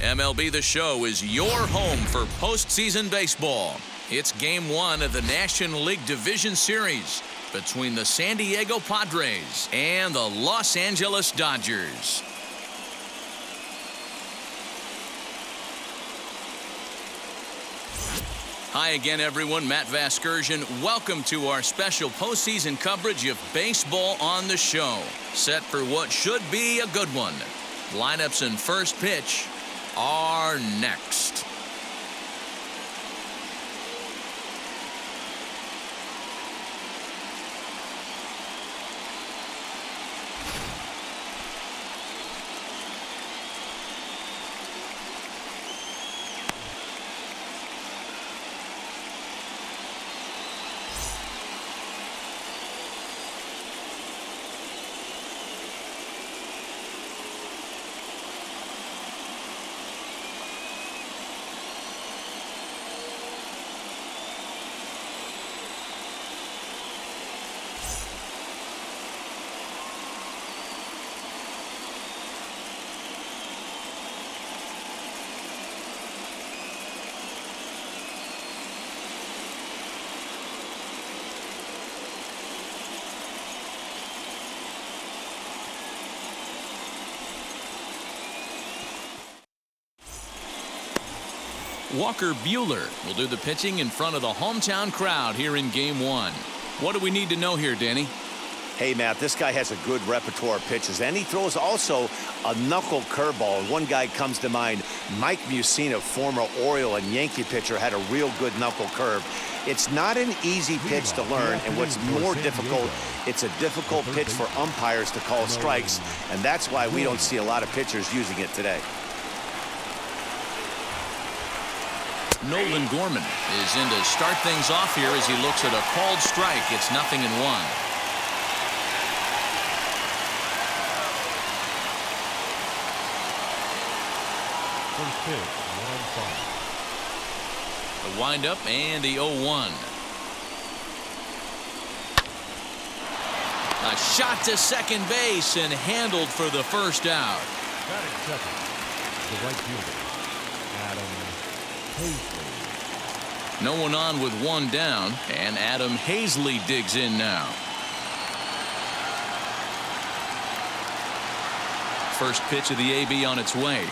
MLB The Show is your home for postseason baseball. It's Game 1 of the National League Division Series between the San Diego Padres and the Los Angeles Dodgers. Hi again, everyone. Matt Vasgersian. Welcome to our special postseason coverage of Baseball on the Show. Set for what should be a good one. Lineups and first pitch are next. Walker Buehler will do the pitching in front of the hometown crowd here in Game 1. What do we need to know here, Danny? Hey, Matt, this guy has a good repertoire of pitches, and he throws also a knuckle curveball. One guy comes to mind, Mike Mussina, former Oriole and Yankee pitcher, had a real good knuckle curve. It's not an easy pitch to learn, and what's more difficult, it's a difficult pitch for umpires to call strikes, and that's why we don't see a lot of pitchers using it today. Nolan Gorman is in to start things off here as he looks at a called strike. It's 0-1. First pitch, 1-5. The windup and the 0-1. A shot to second base and handled for the first out. Batting second, the right fielder, Adam Hazley. No one on with one down, and Adam Hazley digs in now. First pitch of the AB on its way.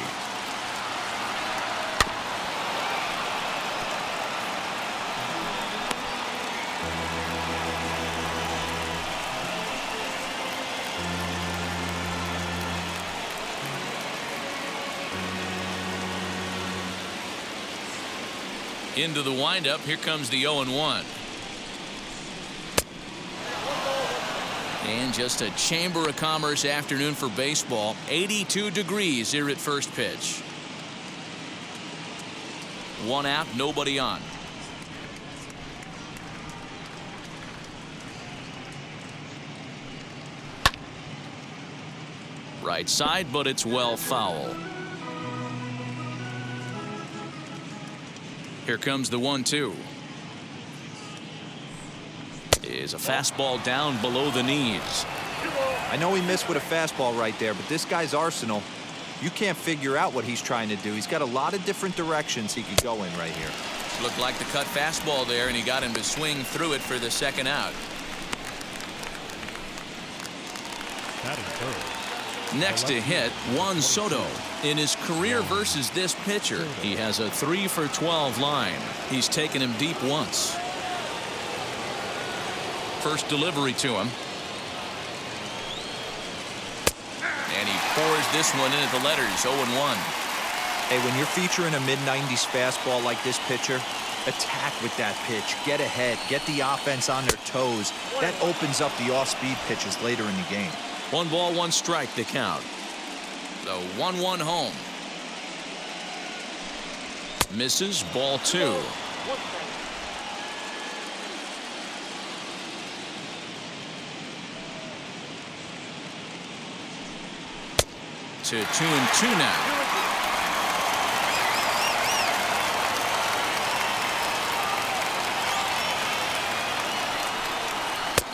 Into the windup. Here comes the 0-1. And just a Chamber of Commerce afternoon for baseball. 82 degrees here at first pitch. One out, nobody on. Right side, but it's well foul. Here comes the 1-2. Is a fastball down below the knees. I know he missed with a fastball right there, but this guy's arsenal, you can't figure out what he's trying to do. He's got a lot of different directions he could go in right here. Looked like the cut fastball there, and he got him to swing through it for the second out. Batting third. Next to hit, Juan Soto. In his career versus this pitcher, he has a 3-for-12 line. He's taken him deep once. First delivery to him. And he pours this one in at the letters, 0-1. Hey, when you're featuring a mid-90s fastball like this pitcher, attack with that pitch. Get ahead. Get the offense on their toes. That opens up the off-speed pitches later in the game. 1 ball, 1 strike to count. The 1-1 home. Misses, ball 2. To 2-2 now.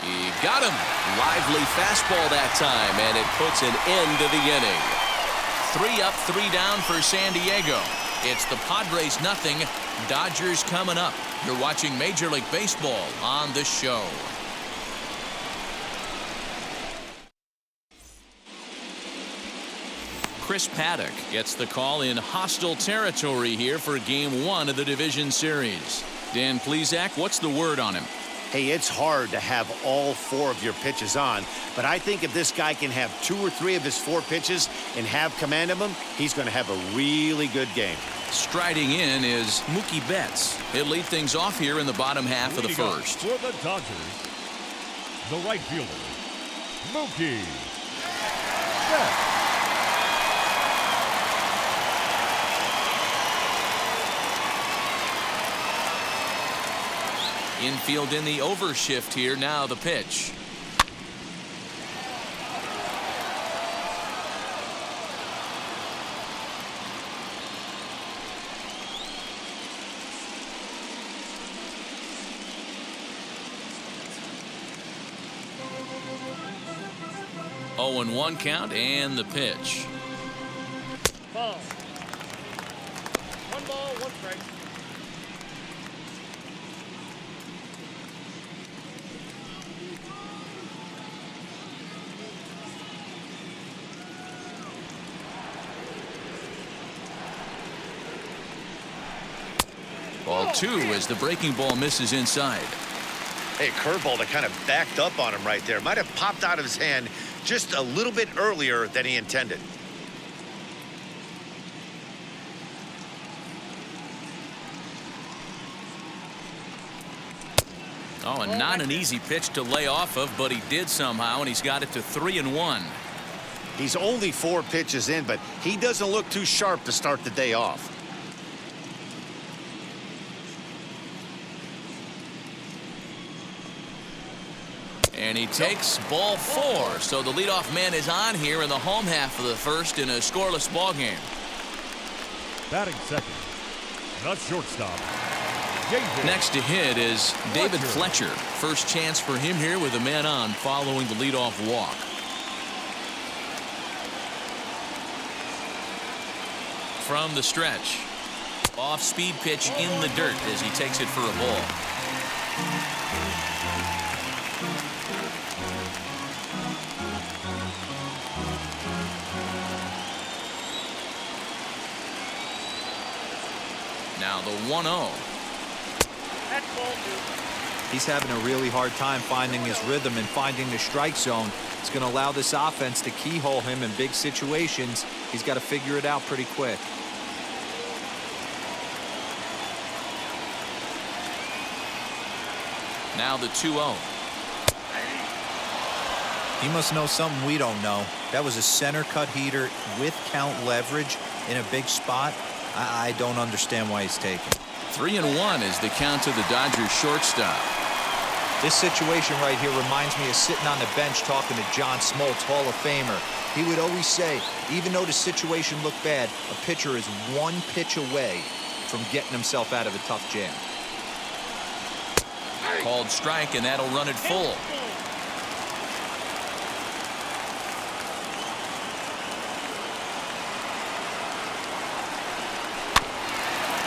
He got him. Lively fastball that time, and it puts an end to the inning. 3 up, 3 down for San Diego. It's the Padres nothing, Dodgers coming up. You're watching Major League Baseball on the show. Chris Paddock gets the call in hostile territory here for Game 1 of the Division Series. Dan Plesac, what's the word on him? Hey, it's hard to have all 4 of your pitches on, but I think if this guy can have 2 or 3 of his 4 pitches and have command of them, he's going to have a really good game. Striding in is Mookie Betts. He'll lead things off here in the bottom half of the first. For the Dodgers, the right fielder, Mookie Betts. Infield in the overshift here. Now the pitch. Oh, and 1 count and the pitch. Ball. 1 ball, 1 strike. Ball 2 as the breaking ball misses inside. Hey, curveball that kind of backed up on him right there. Might have popped out of his hand just a little bit earlier than he intended. Oh, and not an easy pitch to lay off of, but he did somehow, and he's got it to 3-1. He's only 4 pitches in, but he doesn't look too sharp to start the day off. And he takes ball 4. So the leadoff man is on here in the home half of the first in a scoreless ball game. Batting second, the shortstop, Next to hit is David Fletcher. First chance for him here with a man on following the leadoff walk. From the stretch. Off-speed pitch in the dirt as he takes it for a ball. Now the 1-0. He's having a really hard time finding his rhythm and finding the strike zone. It's going to allow this offense to keyhole him in big situations. He's got to figure it out pretty quick. Now the 2-0. He must know something we don't know. That was a center cut heater with count leverage in a big spot. I don't understand why he's taken. 3-1 is the count to the Dodgers shortstop. This situation right here reminds me of sitting on the bench talking to John Smoltz, Hall of Famer. He would always say, even though the situation looked bad, a pitcher is 1 pitch away from getting himself out of a tough jam. Called strike, and that'll run it full.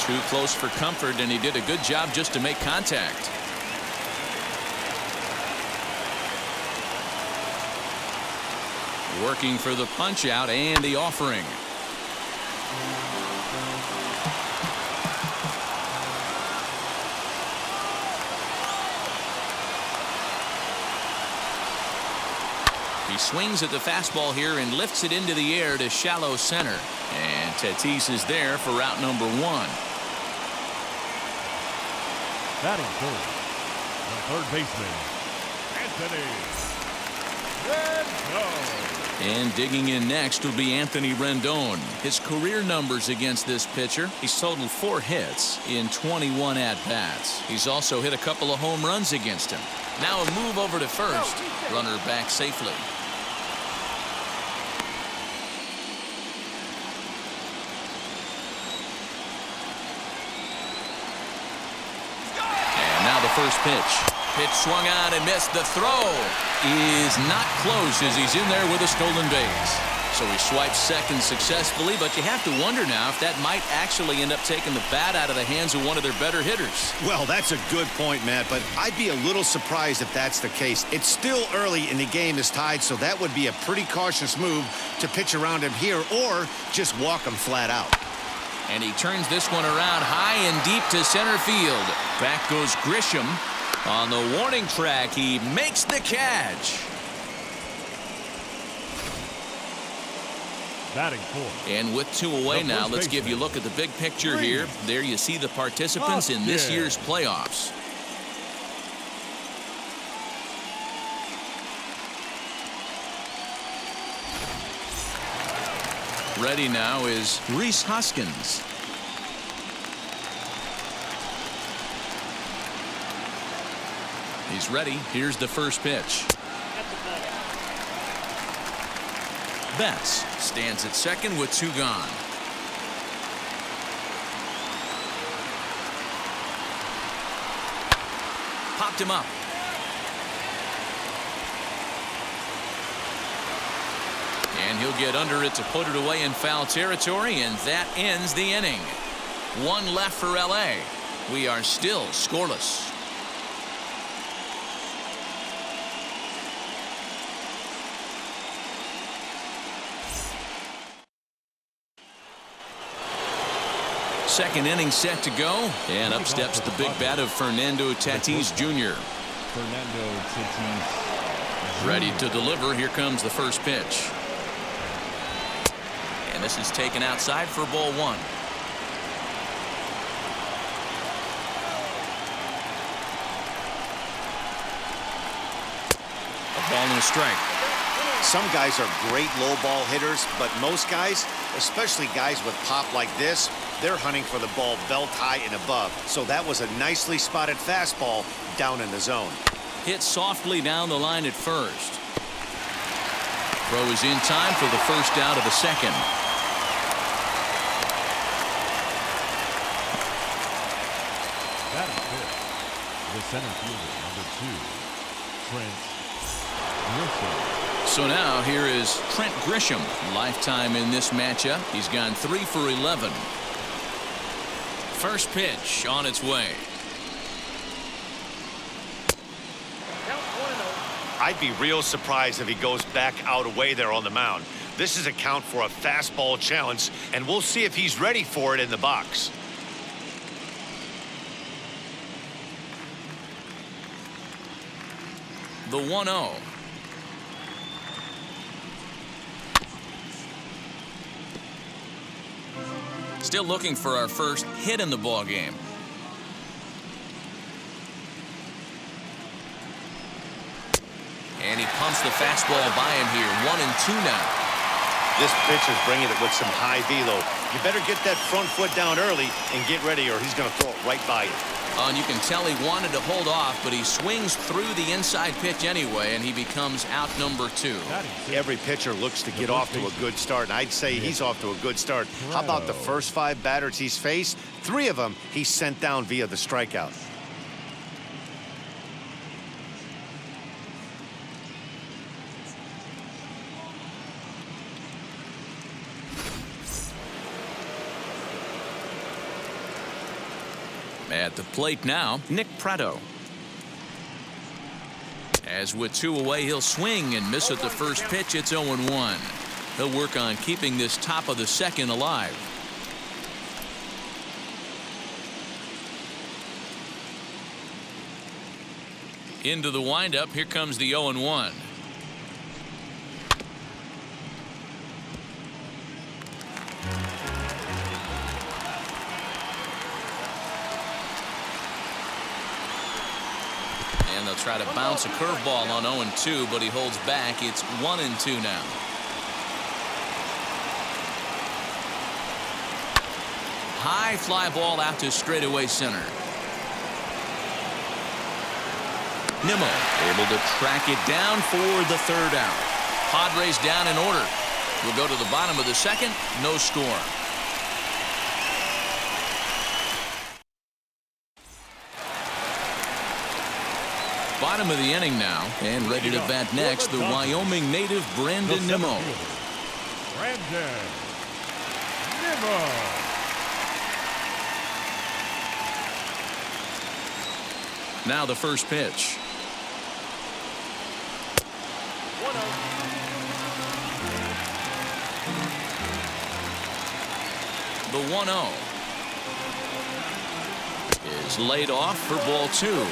Too close for comfort, and he did a good job just to make contact. Working for the punch out and the offering. He swings at the fastball here and lifts it into the air to shallow center. And Tatis is there for route number 1. batting third, the third baseman, Anthony Rendon. And digging in next will be Anthony Rendon. His career numbers against this pitcher: he's totaled 4 hits in 21 at-bats. He's also hit a couple of home runs against him. Now a move over to first. Runner back safely. And now the first pitch. Pitch swung on and missed. The throw is not close as he's in there with a stolen base. So he swipes second successfully, but you have to wonder now if that might actually end up taking the bat out of the hands of one of their better hitters. Well, that's a good point, Matt, but I'd be a little surprised if that's the case. It's still early and the game is tied, so that would be a pretty cautious move to pitch around him here or just walk him flat out. And he turns this one around high and deep to center field. Back goes Grisham. On the warning track, he makes the catch. Batting fourth. And with 2 away now, let's give you a look at the big picture here. There you see the participants in this year's playoffs. Ready now is Rhys Hoskins. He's ready. Here's the first pitch. Betts stands at second with 2 gone. Popped him up. And he'll get under it to put it away in foul territory, and that ends the inning. 1 left for LA. We are still scoreless. Second inning set to go, and up steps the big bat of Fernando Tatis Jr. Fernando Tatis Jr. Ready to deliver. Here comes the first pitch. And this is taken outside for ball 1. A ball and a strike. Some guys are great low ball hitters, but most guys, especially guys with pop like this, they're hunting for the ball belt high and above. So that was a nicely spotted fastball down in the zone. Hit softly down the line at first. Throw is in time for the first out of the second. Batting fifth. The center fielder, number 2, Trent Grisham. So now here is Trent Grisham. Lifetime in this matchup. He's gone 3 for 11. First pitch on its way. I'd be real surprised if he goes back out away there on the mound. This is a count for a fastball challenge, and we'll see if he's ready for it in the box. The 1-0. Still looking for our first hit in the ball game. And he pumps the fastball by him here. 1-2 now. This pitcher's bringing it with some high velo. You better get that front foot down early and get ready, or he's going to throw it right by you. And you can tell he wanted to hold off, but he swings through the inside pitch anyway, and he becomes out number 2. Every pitcher looks to get off to a good start, and I'd say he's off to a good start. How about the first 5 batters he's faced? 3 of them he sent down via the strikeout. At the plate now, Nick Pratto. As with 2 away, he'll swing and miss at the first pitch. It's 0-1. He'll work on keeping this top of the second alive. Into the windup. Here comes the 0-1. And they'll try to bounce a curveball on 0-2, but he holds back. It's 1-2 now. High fly ball out to straightaway center. Nimmo able to track it down for the 3rd out. Padres down in order. We'll go to the bottom of the second. No score. Bottom of the inning now, and ready to bat next, the Wyoming native Brandon Nimmo. Brandon Nimmo. Now the first pitch. The 1-0 is laid off for ball 2.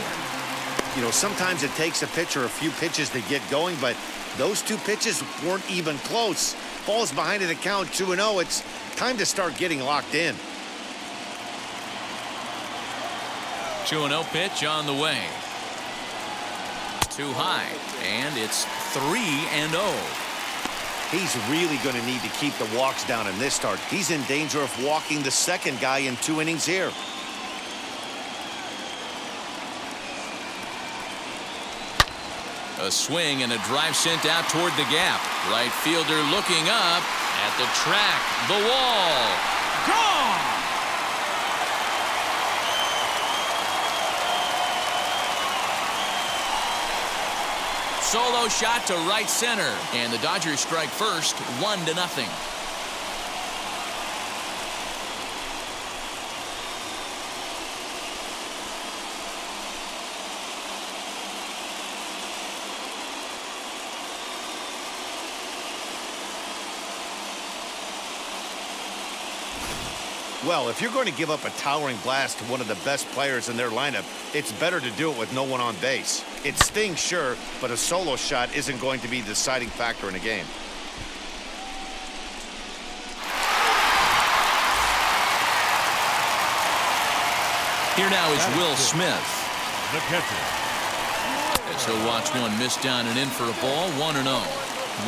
You know, sometimes it takes a pitcher a few pitches to get going, but those 2 pitches weren't even close. Ball's behind in the count, 2-0. It's time to start getting locked in. 2-0 pitch on the way. Too high, and it's 3-0. He's really going to need to keep the walks down in this start. He's in danger of walking the second guy in 2 innings here. A swing and a drive sent out toward the gap. Right fielder looking up at the track. The wall. Gone! Solo shot to right center, and the Dodgers strike first, 1-0. Well, if you're going to give up a towering blast to one of the best players in their lineup, it's better to do it with no one on base. It stings, sure, but a solo shot isn't going to be the deciding factor in a game. Here now is Will Smith. The catcher. As he'll watch one miss down and in for a ball, 1-0.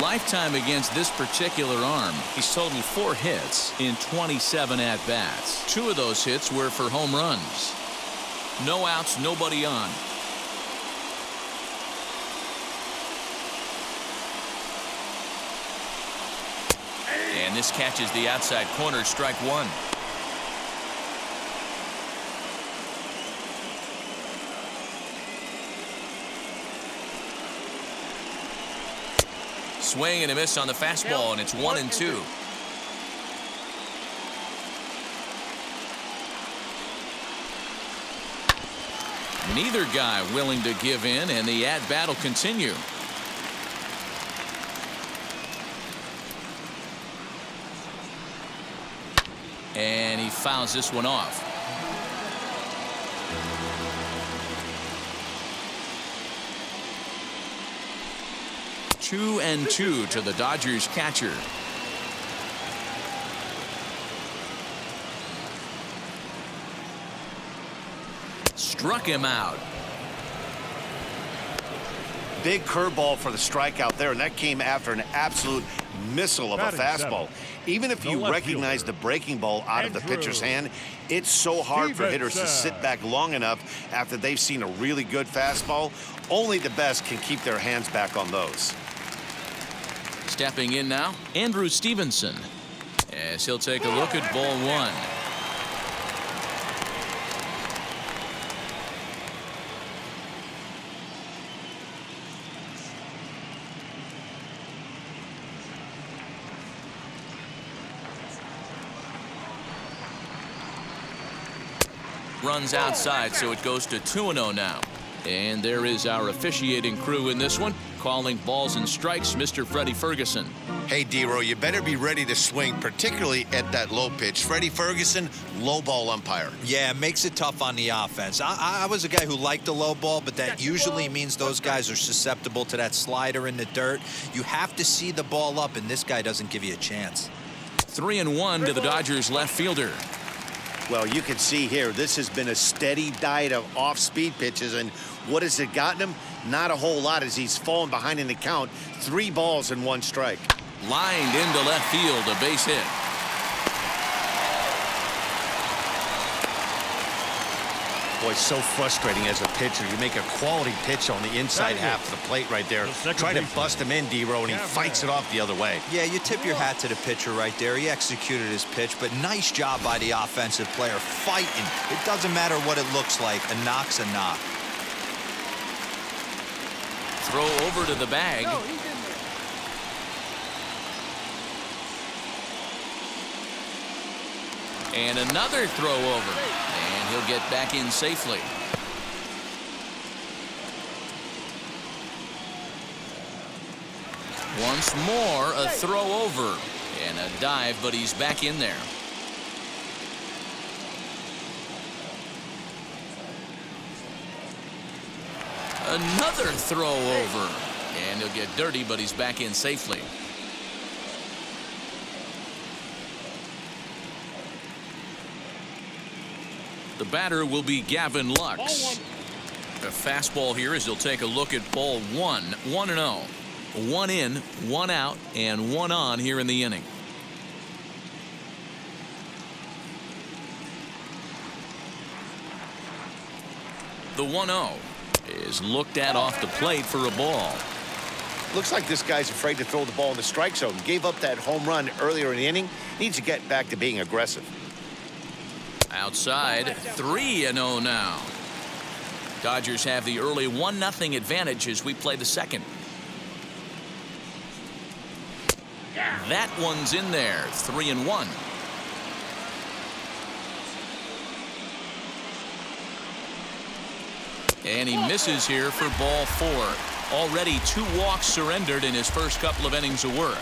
Lifetime against this particular arm, he's totaled 4 hits in 27 at-bats. 2 of those hits were for home runs. No outs, nobody on. And this catches the outside corner, strike 1. Swing and a miss on the fastball, and it's 1-2. Neither guy willing to give in, and the at-bat will continue. And he fouls this one off. 2-2 to the Dodgers catcher. Struck him out. Big curveball for the strikeout there, and that came after an absolute missile of a fastball. Even if you recognize the breaking ball out of the pitcher's hand, it's so hard for hitters to sit back long enough after they've seen a really good fastball. Only the best can keep their hands back on those. Stepping in now, Andrew Stevenson, as he'll take a look at ball 1. Runs outside, so it goes to 2-0 now. And there is our officiating crew in this one, calling balls and strikes, Mr. Freddie Ferguson. Hey, D-Row, you better be ready to swing, particularly at that low pitch. Freddie Ferguson, low ball umpire. Yeah, it makes it tough on the offense. I was a guy who liked the low ball, but that usually means those guys are susceptible to that slider in the dirt. You have to see the ball up, and this guy doesn't give you a chance. 3-1 to the Dodgers left fielder. Well, you can see here, this has been a steady diet of off-speed pitches, and what has it gotten him? Not a whole lot as he's fallen behind in the count. 3 balls and 1 strike. Lined into left field, a base hit. Boy, it's so frustrating as a pitcher. You make a quality pitch on the inside half of the plate right there. Try to bust him in, D-Row, and he fights it off the other way. Yeah, you tip your hat to the pitcher right there. He executed his pitch, but nice job by the offensive player fighting. It doesn't matter what it looks like. A knock's a knock. throw over to the bag. And another throw over. And he'll get back in safely. Once more, a throw over. And a dive, but he's back in there. Another throw over. And he'll get dirty, but he's back in safely. The batter will be Gavin Lux. A fastball here as he'll take a look at ball one. 1-0. One in, one out, and one on here in the inning. The 1-0 is looked at off the plate for a ball. Looks like this guy's afraid to throw the ball in the strike zone. Gave up that home run earlier in the inning. Needs to get back to being aggressive. Outside, 3-0 now. Dodgers have the early 1-0 advantage as we play the second. That one's in there, 3-1. And he misses here for ball 4. Already 2 walks surrendered in his first couple of innings of work.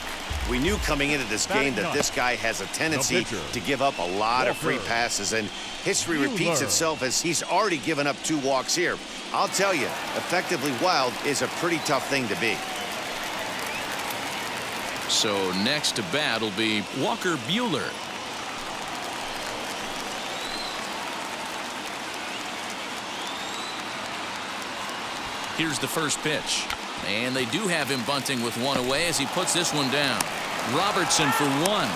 We knew coming into this game that this guy has a tendency to give up a lot of free passes, and history repeats itself as he's already given up 2 walks here. I'll tell you, effectively wild is a pretty tough thing to be. So next to bat will be Walker Buehler. Here's the first pitch. And they do have him bunting with 1 away as he puts this one down. Robertson for 1.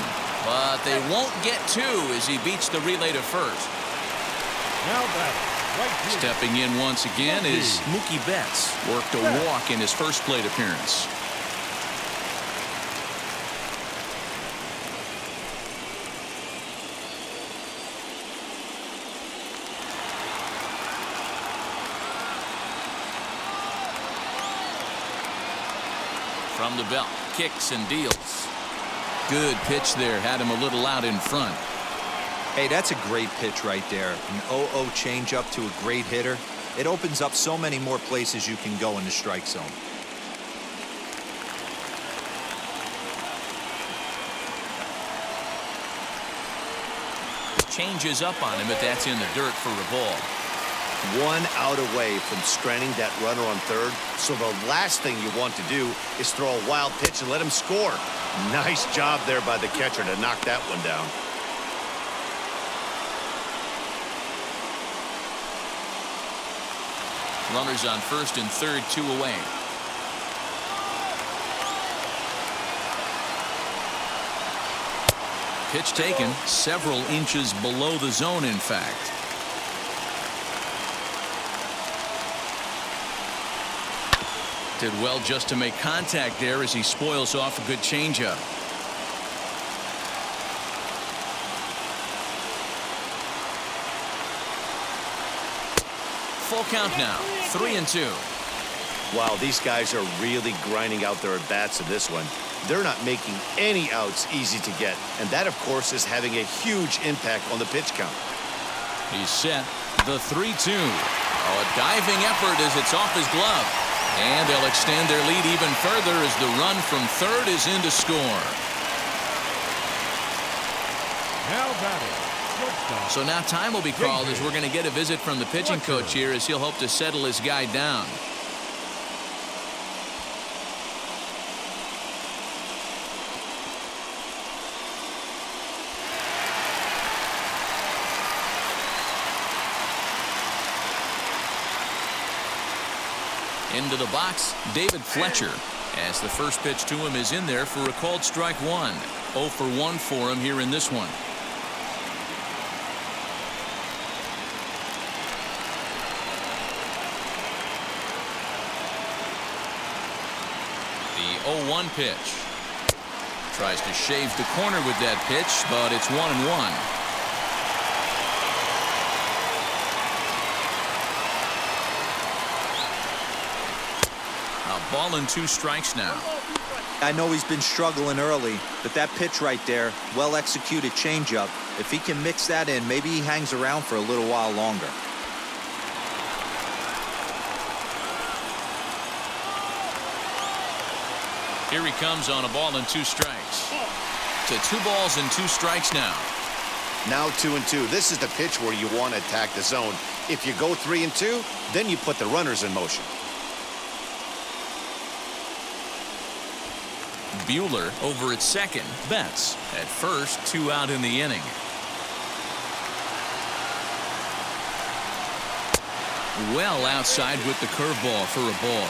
But they won't get 2 as he beats the relay to first. Now batting, right field. Stepping in once again is Mookie Betts. Worked a walk in his first plate appearance. From the belt, kicks and deals. Good pitch there, had him a little out in front. Hey, that's a great pitch right there. An 0-0 changeup to a great hitter. It opens up so many more places you can go in the strike zone. Changes up on him, but that's in the dirt for a ball. 1 out away from stranding that runner on third. So the last thing you want to do is throw a wild pitch and let him score. Nice job there by the catcher to knock that one down. Runners on first and third, 2 away. Pitch taken several inches below the zone, in fact. Did well just to make contact there as he spoils off a good changeup. Full count now, 3-2. Wow, these guys are really grinding out their at-bats in this one. They're not making any outs easy to get, and that, of course, is having a huge impact on the pitch count. He's set, the 3-2. Oh, a diving effort as it's off his glove. And they'll extend their lead even further as the run from third is in to score. Now batting, shortstop. So now time will be called as we're going to get a visit from the pitching coach here as he'll hope to settle his guy down. Into the box, David Fletcher, as the first pitch to him is in there for a called strike 1. 0 for 1 for him here in this one. The 0-1 pitch. Tries to shave the corner with that pitch, but it's 1-1. Ball and 2 strikes now. I know he's been struggling early, but that pitch right there, well-executed changeup, if he can mix that in, maybe he hangs around for a little while longer. Here he comes on a ball and 2 strikes. To 2 balls and 2 strikes now. Now 2-2. This is the pitch where you want to attack the zone. If you go 3-2, then you put the runners in motion. Buehler over at second. Betts at first, 2 out in the inning. Well outside with the curveball for a ball.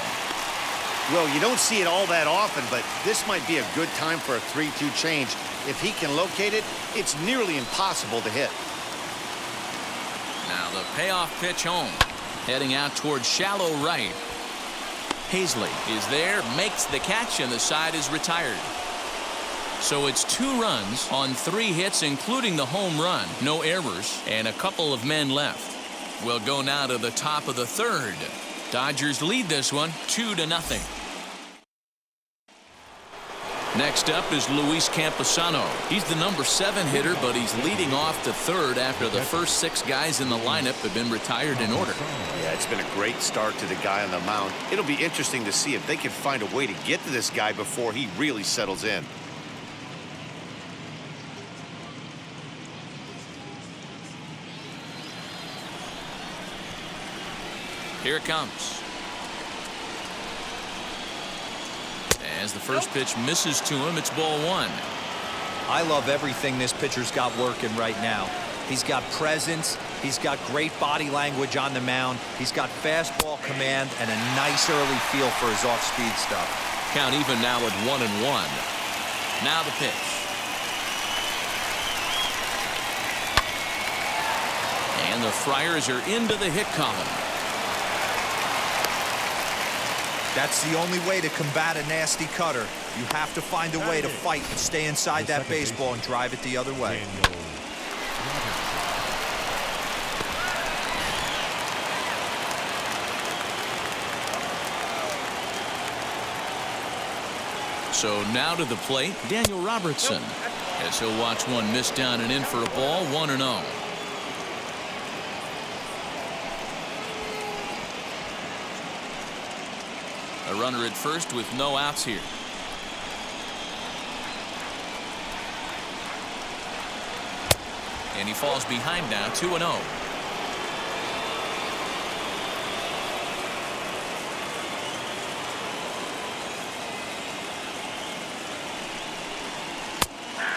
Well, you don't see it all that often, but this might be a good time for a 3-2 change. If he can locate it, it's nearly impossible to hit. Now the payoff pitch home. Heading out towards shallow right. Hazley is there, makes the catch, and the side is retired. So it's 2 runs on 3 hits, including the home run. No errors, and a couple of men left. We'll go now to the top of the 3rd. Dodgers lead this one 2-0. Next up is Luis Camposano. He's the number 7 hitter, but he's leading off the 3rd after the first 6 guys in the lineup have been retired in order. Yeah, it's been a great start to the guy on the mound. It'll be interesting to see if they can find a way to get to this guy before he really settles in. Here it comes. As the first pitch misses to him, it's ball 1. I love everything this pitcher's got working right now. He's got presence. He's got great body language on the mound. He's got fastball command and a nice early feel for his off-speed stuff. Count even now at 1-1. Now the pitch. And the Friars are into the hit column. That's the only way to combat a nasty cutter. You have to find a way to fight and stay inside that baseball and drive it the other way. So now to the plate, Daniel Robertson, as he'll watch one miss down and in for a ball, 1-0. A runner at first with no outs here. And he falls behind now, 2-0.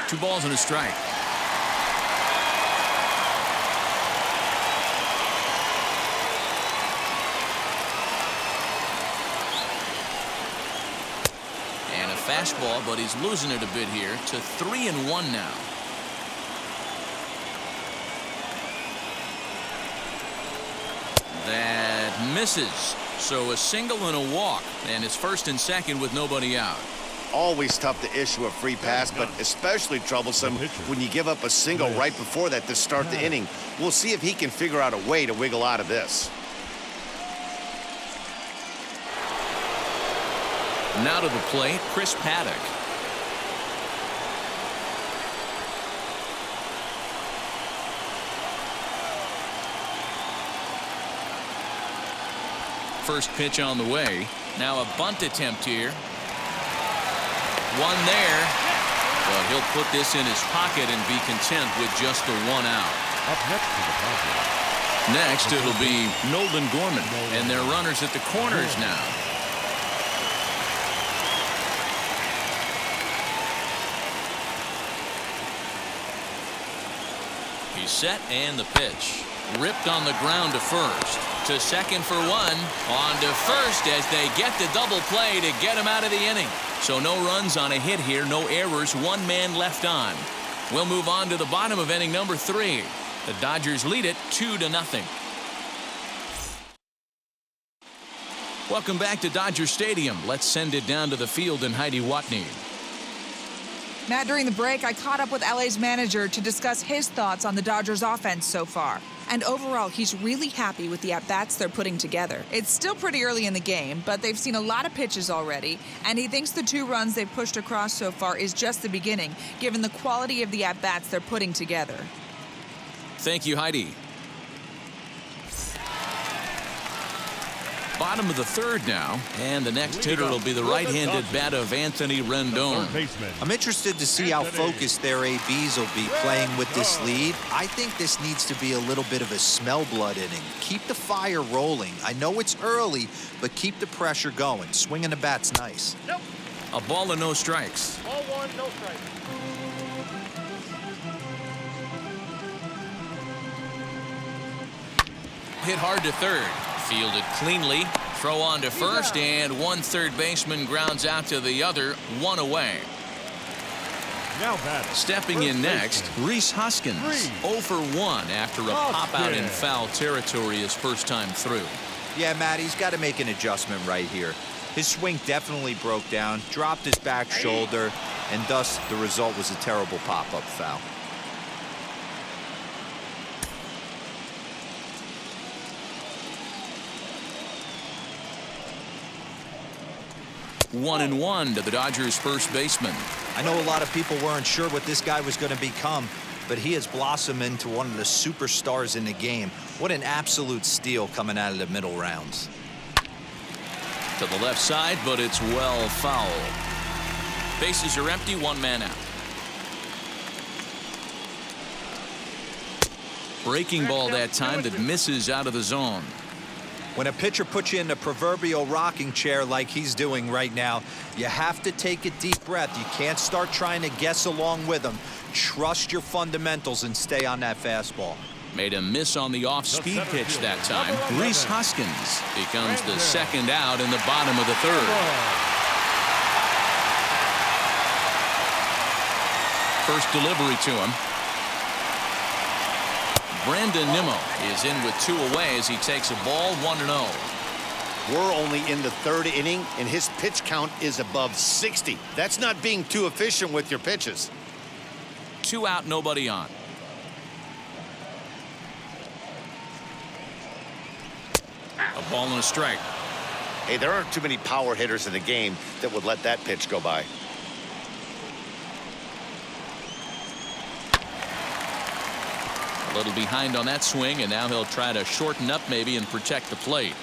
Two balls and a strike. And a fastball, but he's losing it a bit here to 3-1 now. That misses. So a single and a walk, and it's first and second with nobody out. Always tough to issue a free pass, but especially troublesome when you give up a single right before that to start the inning. We'll see if he can figure out a way to wiggle out of this. Now to the plate, Chris Paddock. First pitch on the way. Now a bunt attempt here. One there. Well, he'll put this in his pocket and be content with just the one out. Up next to the Padres. Next, it'll be Nolan Gorman, and they're runners at the corners now. He's set, and the pitch. Ripped on the ground to first. To second for one. On to first as they get the double play to get him out of the inning. So no runs on a hit here, no errors, one man left on. We'll move on to the bottom of inning number 3. The Dodgers lead it 2-0. Welcome back to Dodger Stadium. Let's send it down to the field and Heidi Watney. Matt, during the break, I caught up with LA's manager to discuss his thoughts on the Dodgers offense so far. And overall, he's really happy with the at-bats they're putting together. It's still pretty early in the game, but they've seen a lot of pitches already, and he thinks the 2 runs they've pushed across so far is just the beginning, given the quality of the at-bats they're putting together. Thank you, Heidi. Bottom of the 3rd now, and the next hitter will be the right-handed bat of Anthony Rendon. I'm interested to see how focused their ABs will be playing with this lead. I think this needs to be a little bit of a smell blood inning. Keep the fire rolling. I know it's early, but keep the pressure going. Swinging the bat's nice. Nope. A ball and no strikes. Ball 1, no strikes. Hit hard to 3rd. Fielded cleanly. Throw on to 1st, and 1 third baseman grounds out to the other, 1 away. Now batting. Stepping in next, Rhys Hoskins. 0 for 1 after a pop-out in foul territory his first time through. Yeah, Matt, he's got to make an adjustment right here. His swing definitely broke down, dropped his back shoulder, and thus the result was a terrible pop-up foul. 1-1 to the Dodgers' first baseman. I know a lot of people weren't sure what this guy was going to become, but he has blossomed into one of the superstars in the game. What an absolute steal coming out of the middle rounds. To the left side, but it's well foul. Bases are empty, 1 man out. Breaking ball that time that misses out of the zone. When a pitcher puts you in the proverbial rocking chair like he's doing right now, you have to take a deep breath. You can't start trying to guess along with him. Trust your fundamentals and stay on that fastball. Made a miss on the off-speed pitch that time. Rhys Hoskins becomes the 2nd out in the bottom of the 3rd. First delivery to him. Brandon Nimmo is in with 2 away as he takes a ball, 1-0. We're only in the 3rd inning, and his pitch count is above 60. That's not being too efficient with your pitches. 2 out, nobody on. A ball and a strike. Hey, there aren't too many power hitters in the game that would let that pitch go by. A little behind on that swing, and now he'll try to shorten up maybe and protect the plate.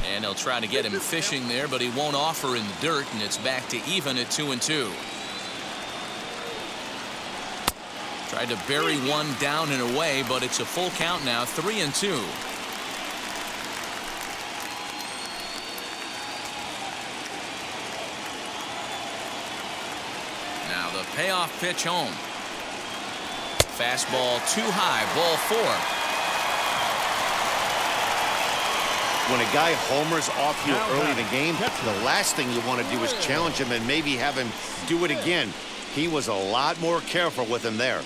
And he'll try to get him fishing there, but he won't offer in the dirt, and it's back to even at 2-2. Tried to bury one down and away, but it's a full count now, 3-2. Now the payoff pitch home. Fastball too high, ball 4. When a guy homers off you early in the game, the last thing you want to do is challenge him and maybe have him do it again. He was a lot more careful with him there.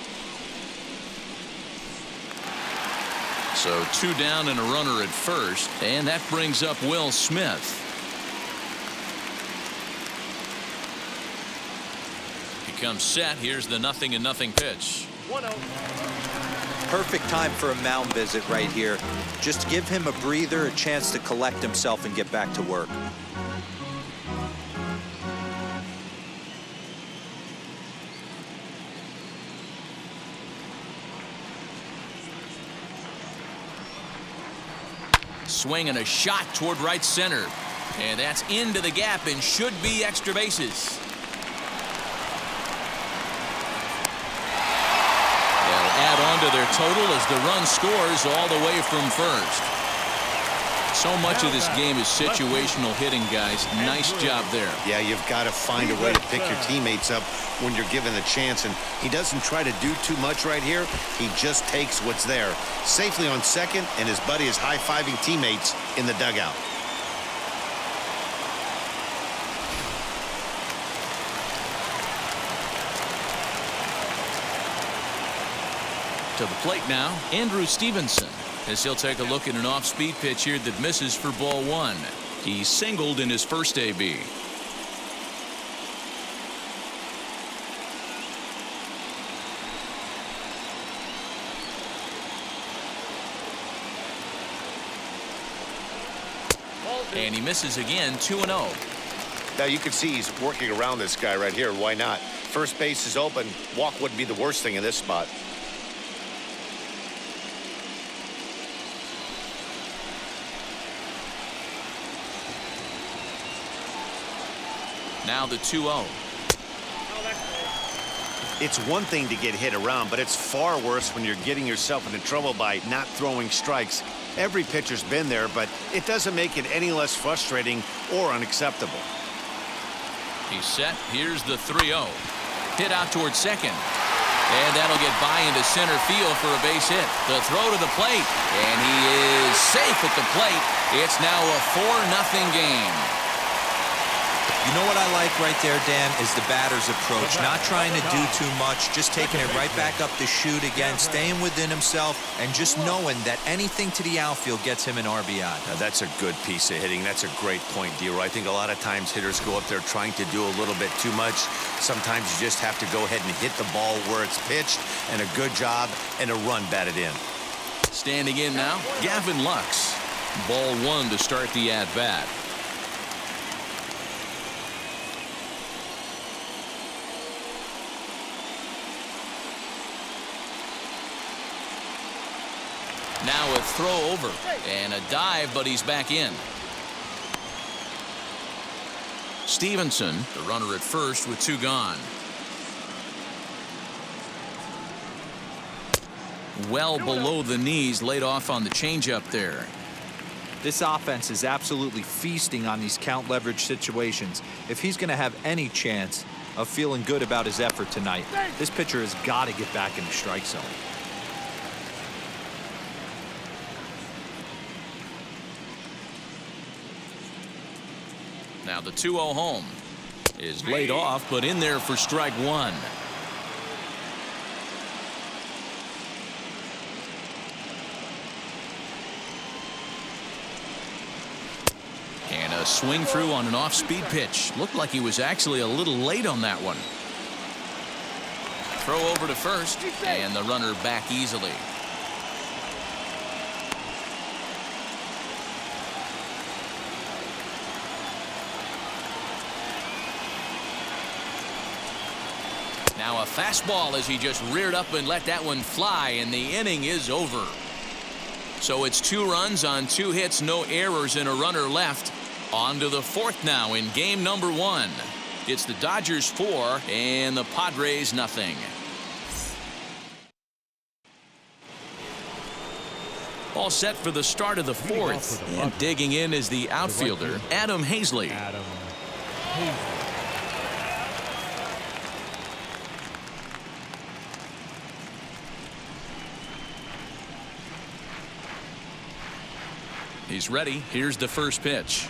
So 2 down and a runner at first, and that brings up Will Smith. He comes set. Here's the 0-0 pitch. 1-0. Perfect time for a mound visit right here. Just give him a breather, a chance to collect himself and get back to work. Swing and a shot toward right center. And that's into the gap and should be extra bases. They'll add on to their total as the run scores all the way from first. So much of this game is situational hitting, guys. Nice job there. Yeah, you've got to find a way to pick your teammates up when you're given the chance, and he doesn't try to do too much right here. He just takes what's there. Safely on second, and his buddy is high-fiving teammates in the dugout. To the plate now, Andrew Stevenson, as he'll take a look at an off-speed pitch here that misses for ball 1. He singled in his first AB. And he misses again, 2-0. Now you can see he's working around this guy right here. Why not? First base is open. Walk wouldn't be the worst thing in this spot. Now the 2-0. It's one thing to get hit around, but it's far worse when you're getting yourself into trouble by not throwing strikes. Every pitcher's been there, but it doesn't make it any less frustrating or unacceptable. He's set. Here's the 3-0. Hit out towards second. And that'll get by into center field for a base hit. The throw to the plate. And he is safe at the plate. It's now a 4-0 game. You know what I like right there, Dan, is the batter's approach. Not trying to do too much, just taking it right back up the chute again, staying within himself, and just knowing that anything to the outfield gets him an RBI. Now, that's a good piece of hitting. That's a great point, D-Roy. I think a lot of times hitters go up there trying to do a little bit too much. Sometimes you just have to go ahead and hit the ball where it's pitched, and a good job and a run batted in. Standing in now, Gavin Lux. Ball 1 to start the at-bat. Now a throw over and a dive, but he's back in. Stevenson, the runner at first with 2 gone. Well below the knees, laid off on the changeup there. This offense is absolutely feasting on these count leverage situations. If he's going to have any chance of feeling good about his effort tonight, this pitcher has got to get back in the strike zone. Now the 2-0 home is laid off, but in there for strike 1. And a swing through on an off-speed pitch. Looked like he was actually a little late on that one. Throw over to first, and the runner back easily. Now a fastball as he just reared up and let that one fly, and the inning is over. So it's 2 runs on 2 hits, no errors, and a runner left. On to the 4th now in game number 1. It's the Dodgers 4 and the Padres nothing. All set for the start of the 4th. And digging in is the outfielder, Adam Hazley. He's ready. Here's the first pitch.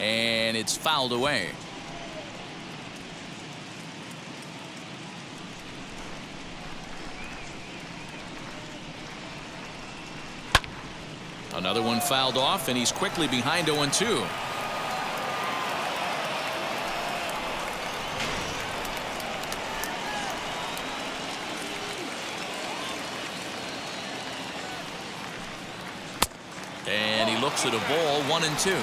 And it's fouled away. Another one fouled off, and he's quickly behind 0-2. And he looks at a ball, 1-2.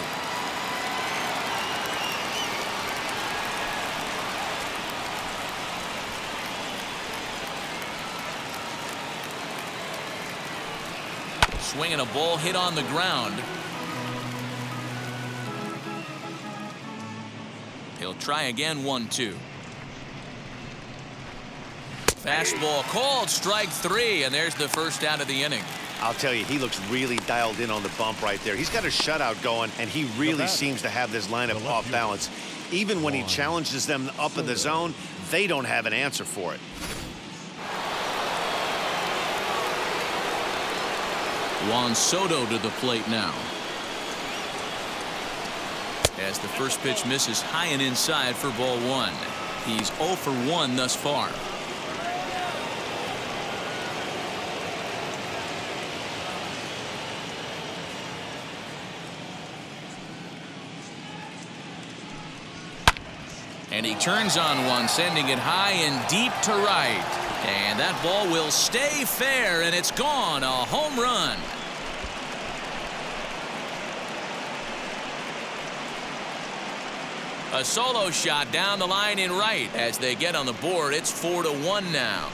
Swinging a ball hit on the ground. He'll try again, 1-2. Fastball called, strike 3, and there's the first out of the inning. I'll tell you, he looks really dialed in on the bump right there. He's got a shutout going, and he really seems to have this lineup off balance. Even when he challenges them up in the zone, they don't have an answer for it. Juan Soto to the plate now. As the first pitch misses high and inside for ball 1. He's 0 for 1 thus far. And he turns on one, sending it high and deep to right. And that ball will stay fair, and it's gone. A home run. A solo shot down the line in right. As they get on the board, it's 4-1 now.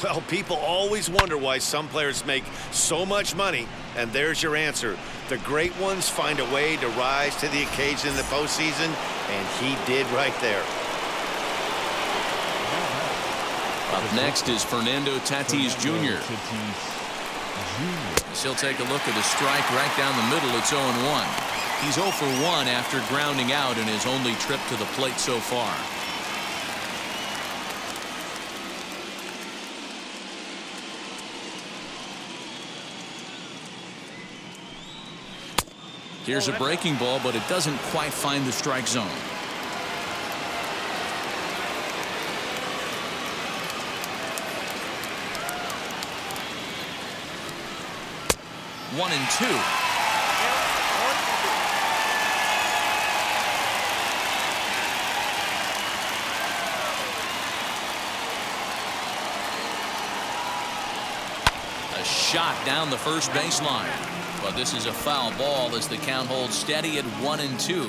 Well, people always wonder why some players make so much money, and there's your answer. The great ones find a way to rise to the occasion in the postseason, and he did right there. Up next is Fernando Tatis Jr. He'll take a look at a strike right down the middle. It's 0-1. He's 0 for 1 after grounding out in his only trip to the plate so far. Here's a breaking ball, but it doesn't quite find the strike zone. One and two. A shot down the first baseline. But this is a foul ball as the count holds steady at 1-2.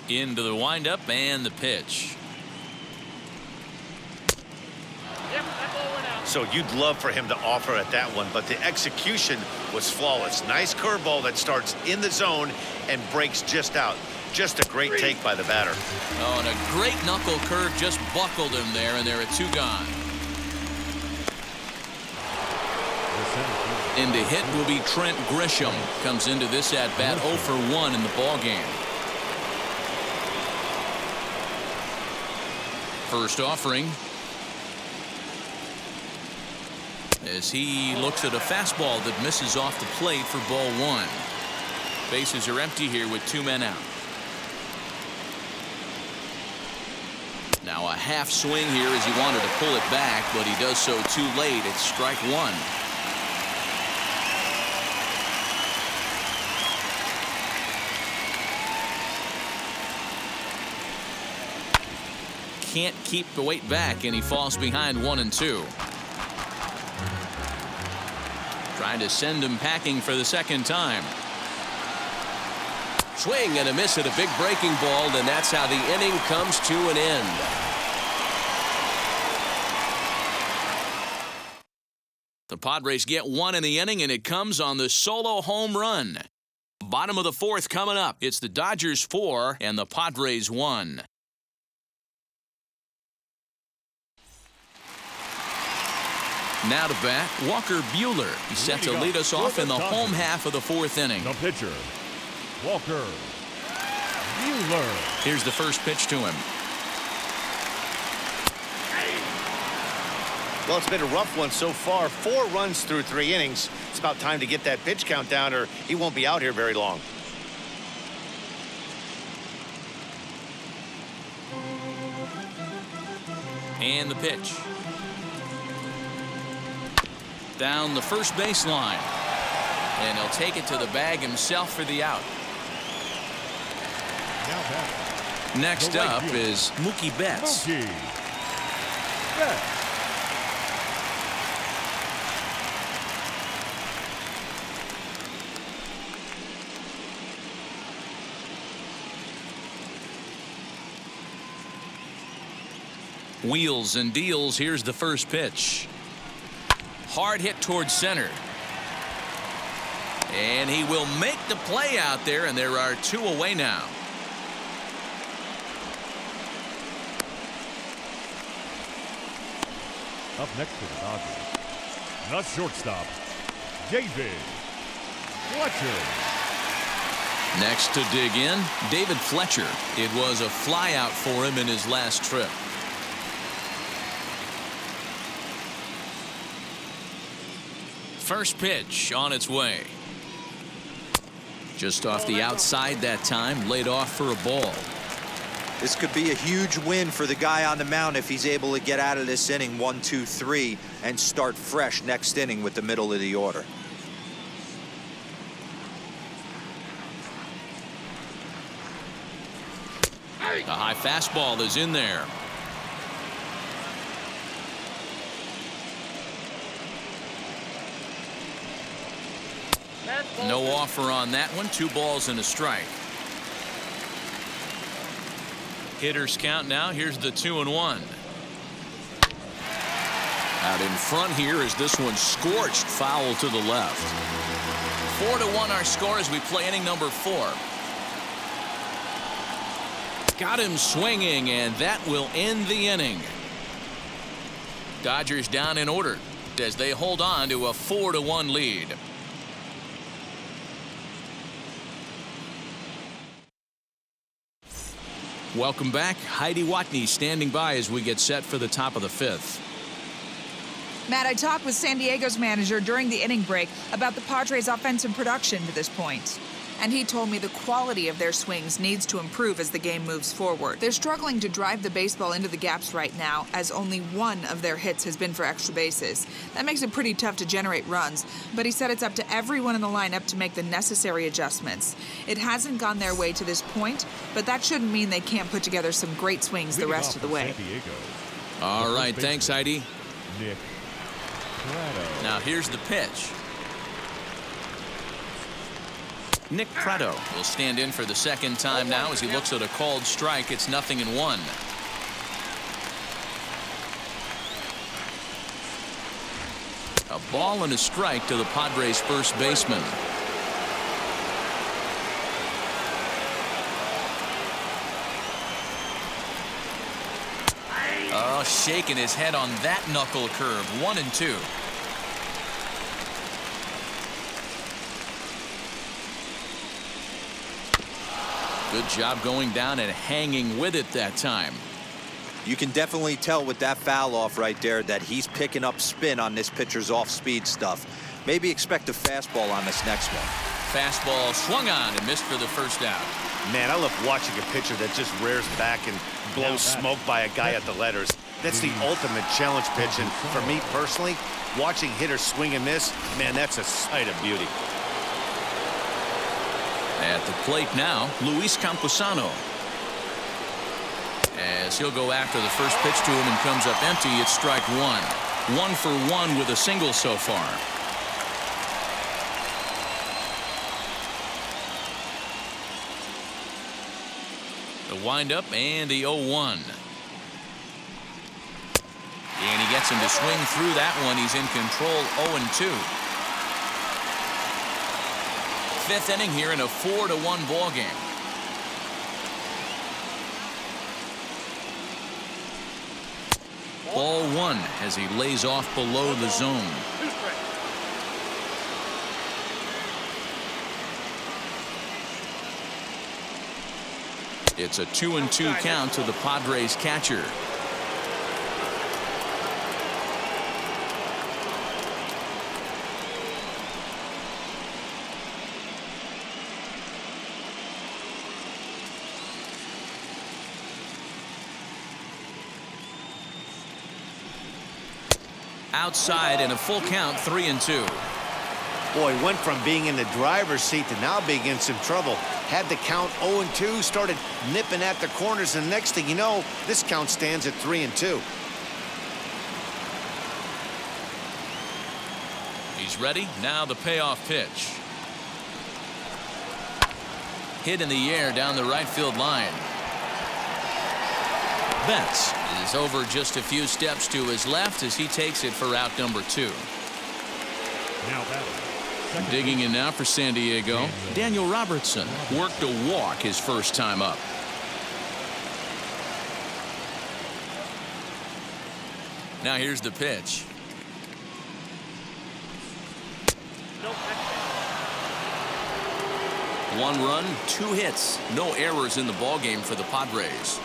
Into the windup and the pitch. So you'd love for him to offer at that one, but the execution was flawless. Nice curveball that starts in the zone and breaks just out. Just a great take by the batter. Oh, and a great knuckle curve just buckled him there, and there are 2 gone. In to hit will be Trent Grisham. Comes into this at bat 0 for 1 in the ball game. First offering. As he looks at a fastball that misses off the plate for ball 1. Bases are empty here with 2 men out. Now a half swing here as he wanted to pull it back, but he does so too late. It's strike 1. Can't keep the weight back, and he falls behind 1-2. Trying to send him packing for the second time. Swing and a miss at a big breaking ball, and that's how the inning comes to an end. The Padres get 1 in the inning, and it comes on the solo home run. Bottom of the 4th coming up. It's the Dodgers 4 and the Padres 1. Now to bat, Walker Buehler. He's set to lead us off in the home half of the 4th inning. The pitcher, Walker Buehler. Here's the first pitch to him. Well, it's been a rough one so far. 4 runs through 3 innings. It's about time to get that pitch count down, or he won't be out here very long. And the pitch. Down the first baseline. And he'll take it to the bag himself for the out. Next up is Mookie Betts. Mookie Betts. Wheels and deals. Here's the first pitch. Hard hit towards center. And he will make the play out there, and there are 2 away now. Up next for the Dodgers, the shortstop, David Fletcher. Next to dig in, David Fletcher. It was a flyout for him in his last trip. First pitch on its way. Just off the outside that time, laid off for a ball. This could be a huge win for the guy on the mound if he's able to get out of this inning 1, 2, 3 and start fresh next inning with the middle of the order. A high fastball is in there. No offer on that one. 2 balls and a strike. Hitters count now. Here's the 2-1. Out in front here is this one scorched foul to the left. 4-1 our score as we play inning number 4. Got him swinging, and that will end the inning. Dodgers down in order as they hold on to a 4-1 lead. Welcome back. Heidi Watney standing by as we get set for the top of the 5th. Matt, I talked with San Diego's manager during the inning break about the Padres' offensive production to this point. And he told me the quality of their swings needs to improve as the game moves forward. They're struggling to drive the baseball into the gaps right now, as only one of their hits has been for extra bases. That makes it pretty tough to generate runs, but he said it's up to everyone in the lineup to make the necessary adjustments. It hasn't gone their way to this point, but that shouldn't mean they can't put together some great swings the rest of the way. All right, thanks, Heidi. Nick Prado. Now here's the pitch. Nick Prado will stand in for the second time now as he looks at a called strike. It's 0-1. A ball and a strike to the Padres' first baseman. Oh, shaking his head on that knuckle curve. 1-2. Good job going down and hanging with it that time. You can definitely tell with that foul off right there that he's picking up spin on this pitcher's off-speed stuff. Maybe expect a fastball on this next one. Fastball swung on and missed for the first out. Man, I love watching a pitcher that just rears back and blows smoke by a guy at the letters. That's the ultimate challenge pitch, and for me personally, watching hitters swing and miss, man, that's a sight of beauty. At the plate now, Luis Camposano. As he'll go after the first pitch to him and comes up empty, it's strike 1. 1 for 1 with a single so far. The windup and the 0-1. And he gets him to swing through that one. He's in control. 0-2. 5th inning here in a 4-1 ball game. Ball 1 as he lays off below the zone. It's a 2-2 count to the Padres catcher. Outside and a full count. 3-2. Boy, went from being in the driver's seat to now being in some trouble. Had the count 0-2, started nipping at the corners, and next thing you know, this count stands at 3-2. He's ready. Now the payoff pitch. Hit in the air down the right field line. Betts is over just a few steps to his left as he takes it for out number 2. Now batting. Digging in now for San Diego, Daniel Robertson worked a walk his first time up. Now here's the pitch. One run, 2 hits, no errors in the ballgame for the Padres.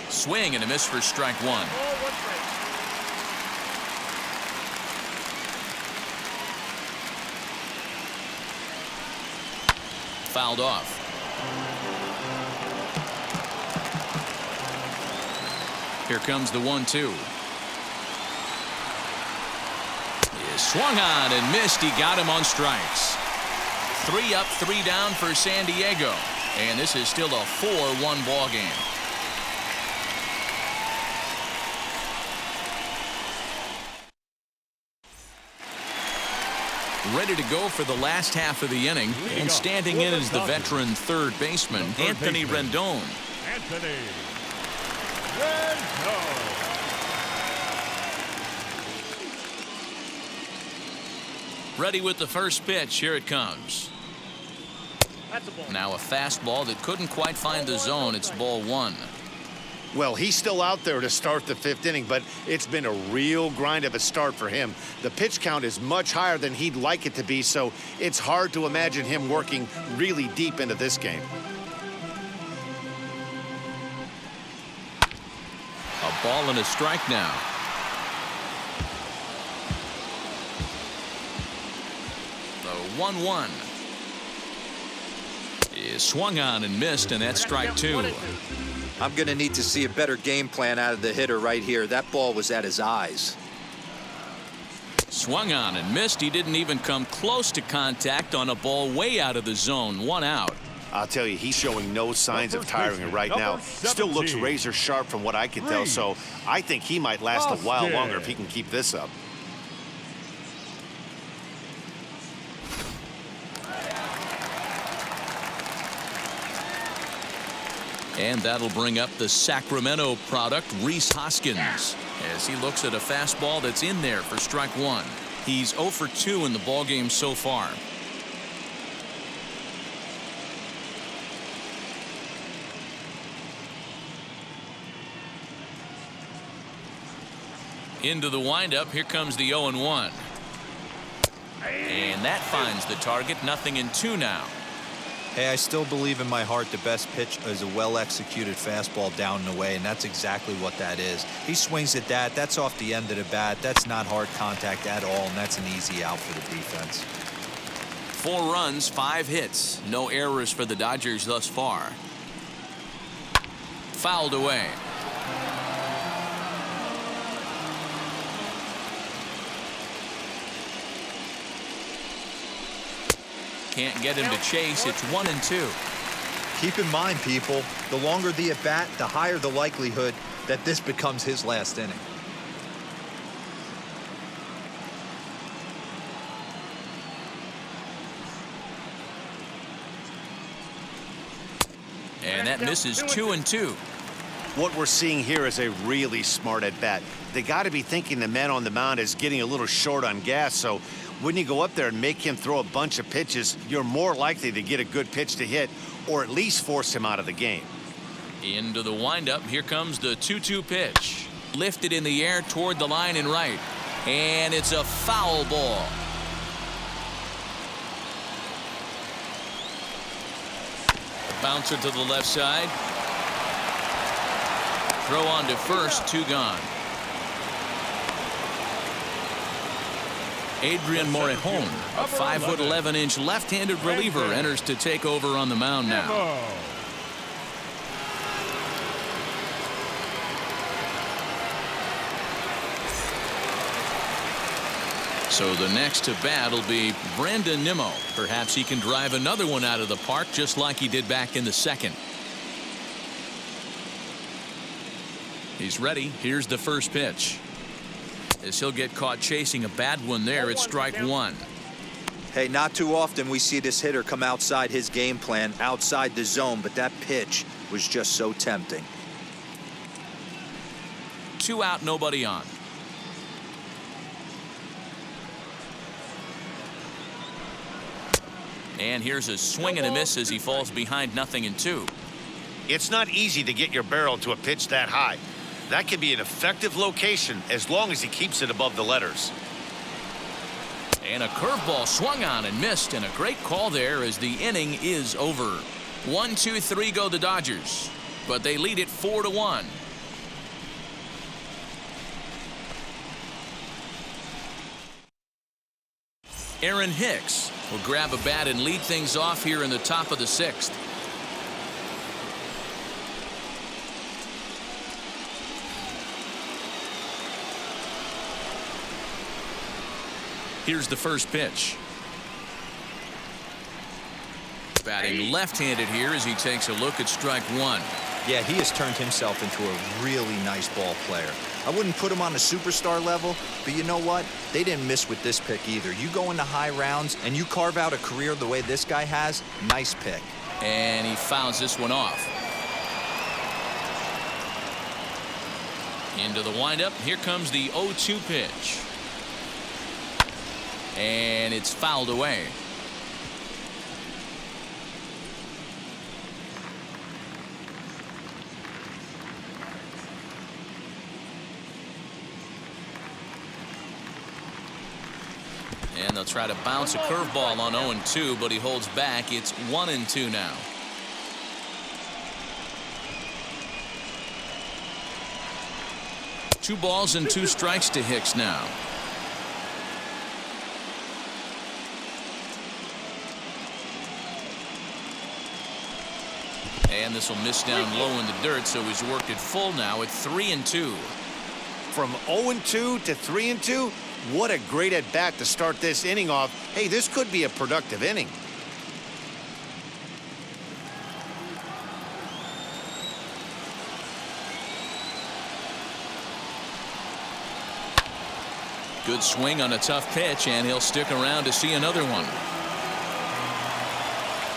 Swing and a miss for strike 1. Fouled off. Here comes the 1-2. He is swung on and missed. He got him on strikes. 3 up, 3 down for San Diego. And this is still a 4-1 ball game. ready to go for the last half of the inning. And standing in is the veteran third baseman, Anthony Rendon. Anthony Rendon. Ready with the first pitch. Here it comes. Now a fastball that couldn't quite find the zone. It's ball one. Well, he's still out there to start the fifth inning, but it's been a real grind of a start for him. The pitch count is much higher than he'd like it to be, so it's hard to imagine him working really deep into this game. A ball and a strike now. The 1-1 is swung on and missed, and that's strike two. I'm going to need to see a better game plan out of the hitter right here. That ball was at his eyes. Swung on and missed. He didn't even come close to contact on a ball way out of the zone. One out. I'll tell you, he's showing no signs of tiring right now. Still looks razor sharp from what I can tell, so I think he might last a while longer if he can keep this up. And that'll bring up the Sacramento product, Rhys Hoskins, as he looks at a fastball that's in there for strike one. He's 0 for 2 in the ballgame so far. Into the windup. Here comes the 0-1. And that finds the target. 0-2 now. Hey, I still believe in my heart the best pitch is a well-executed fastball down and away, and that's exactly what that is. He swings at that. That's off the end of the bat. That's not hard contact at all, and that's an easy out for the defense. 4 runs, 5 hits. No errors for the Dodgers thus far. Fouled away. Can't get him to chase. It's 1-2. Keep in mind, people, the longer the at-bat, the higher the likelihood that this becomes his last inning. And that misses 2-2. What we're seeing here is a really smart at-bat. They got to be thinking the man on the mound is getting a little short on gas, so when you go up there and make him throw a bunch of pitches, you're more likely to get a good pitch to hit or at least force him out of the game. Into the windup. Here comes the 2-2 pitch. Lifted in the air toward the line and right. And it's a foul ball. Bouncer to the left side. Throw on to first. 2 gone. Adrian Morejon, a 5'11" left-handed reliever, enters to take over on the mound now. So the next to bat will be Brandon Nimmo. Perhaps he can drive another one out of the park just like he did back in the second. He's ready. Here's the first pitch. As he'll get caught chasing a bad one there, it's strike one. Hey, not too often we see this hitter come outside his game plan, outside the zone, but that pitch was just so tempting. 2 out, nobody on. And here's a swing and a miss as he falls behind 0-2. It's not easy to get your barrel to a pitch that high. That can be an effective location as long as he keeps it above the letters. And a curveball swung on and missed, and a great call there as the inning is over. 1-2-3 go the Dodgers, but they lead it 4-1. Aaron Hicks will grab a bat and lead things off here in the top of the 6th. Here's the first pitch. Batting left-handed here as he takes a look at strike one. Yeah, he has turned himself into a really nice ball player. I wouldn't put him on a superstar level, but you know what? They didn't miss with this pick either. You go into high rounds and you carve out a career the way this guy has, nice pick. And he fouls this one off. Into the windup. Here comes the 0-2 pitch. And it's fouled away. And they'll try to bounce a curveball on 0-2, but he holds back. It's 1-2 now. Two balls and two strikes to Hicks now. And this will miss down low in the dirt, so he's worked it full now at 3-2. From 0-2 to 3-2, what a great at bat to start this inning off. Hey, this could be a productive inning. Good swing on a tough pitch, and he'll stick around to see another one.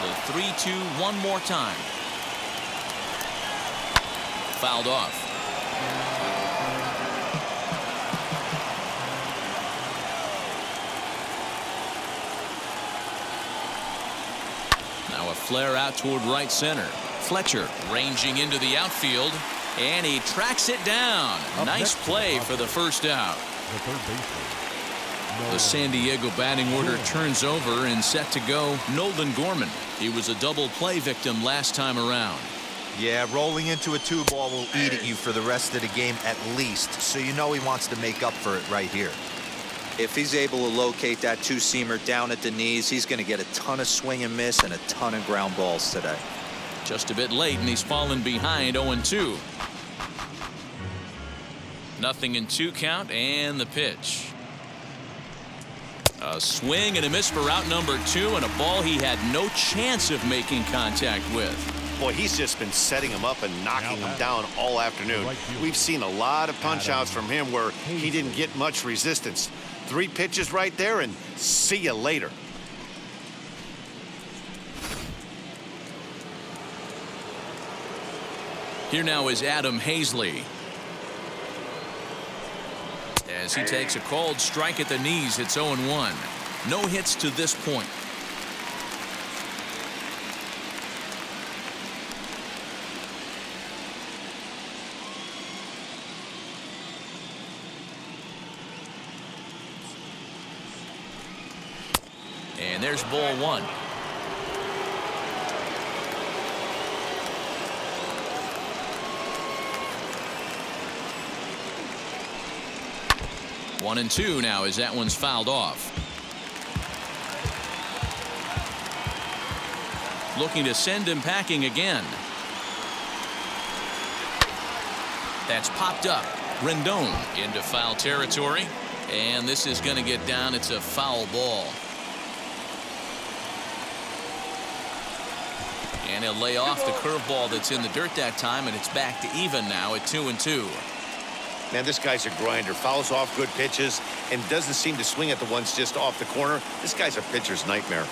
The 3-2 one more time. Fouled off. Now a flare out toward right center. Fletcher ranging into the outfield, and he tracks it down. Nice play for the first out. The third baseman. The San Diego batting order turns over and set to go Nolan Gorman. He was a double play victim last time around. Yeah, rolling into a 2-ball will eat at you for the rest of the game at least, so you know he wants to make up for it right here. If he's able to locate that 2-seamer down at the knees, he's going to get a ton of swing and miss and a ton of ground balls today. Just a bit late, and he's fallen behind 0-2. 0-2 count, and the pitch. A swing and a miss for out number 2, and a ball he had no chance of making contact with. Boy, he's just been setting him up and knocking him down all afternoon. We've seen a lot of punch-outs from him where he didn't get much resistance. 3 pitches right there, and see you later. Here now is Adam Hazley. As he takes a called strike at the knees, it's 0-1. No hits to this point. And there's ball 1. One and 2 now as that one's fouled off. Looking to send him packing again. That's popped up. Rendon into foul territory. And this is going to get down. It's a foul ball. And he'll lay off the curveball that's in the dirt that time, and it's back to even now at 2-2. Man, this guy's a grinder. Fouls off good pitches and doesn't seem to swing at the ones just off the corner. This guy's a pitcher's nightmare.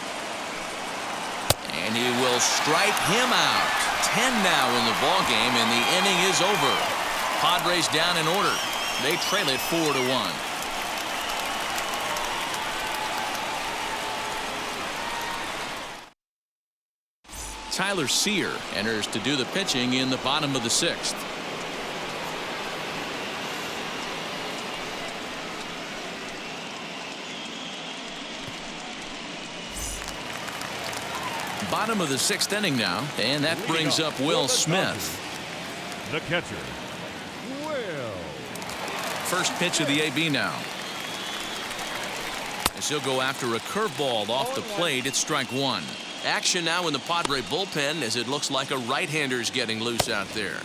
And he will strike him out. 10 now in the ball game, and the inning is over. Padres down in order. They trail it 4-1. Tyler Sear enters to do the pitching in the bottom of the 6th. Bottom of the 6th inning now, and that brings up Will Smith. The catcher, Will. First pitch of the AB now. As he'll go after a curveball off the plate, it's strike 1. Action now in the Padre bullpen as it looks like a right-hander's getting loose out there.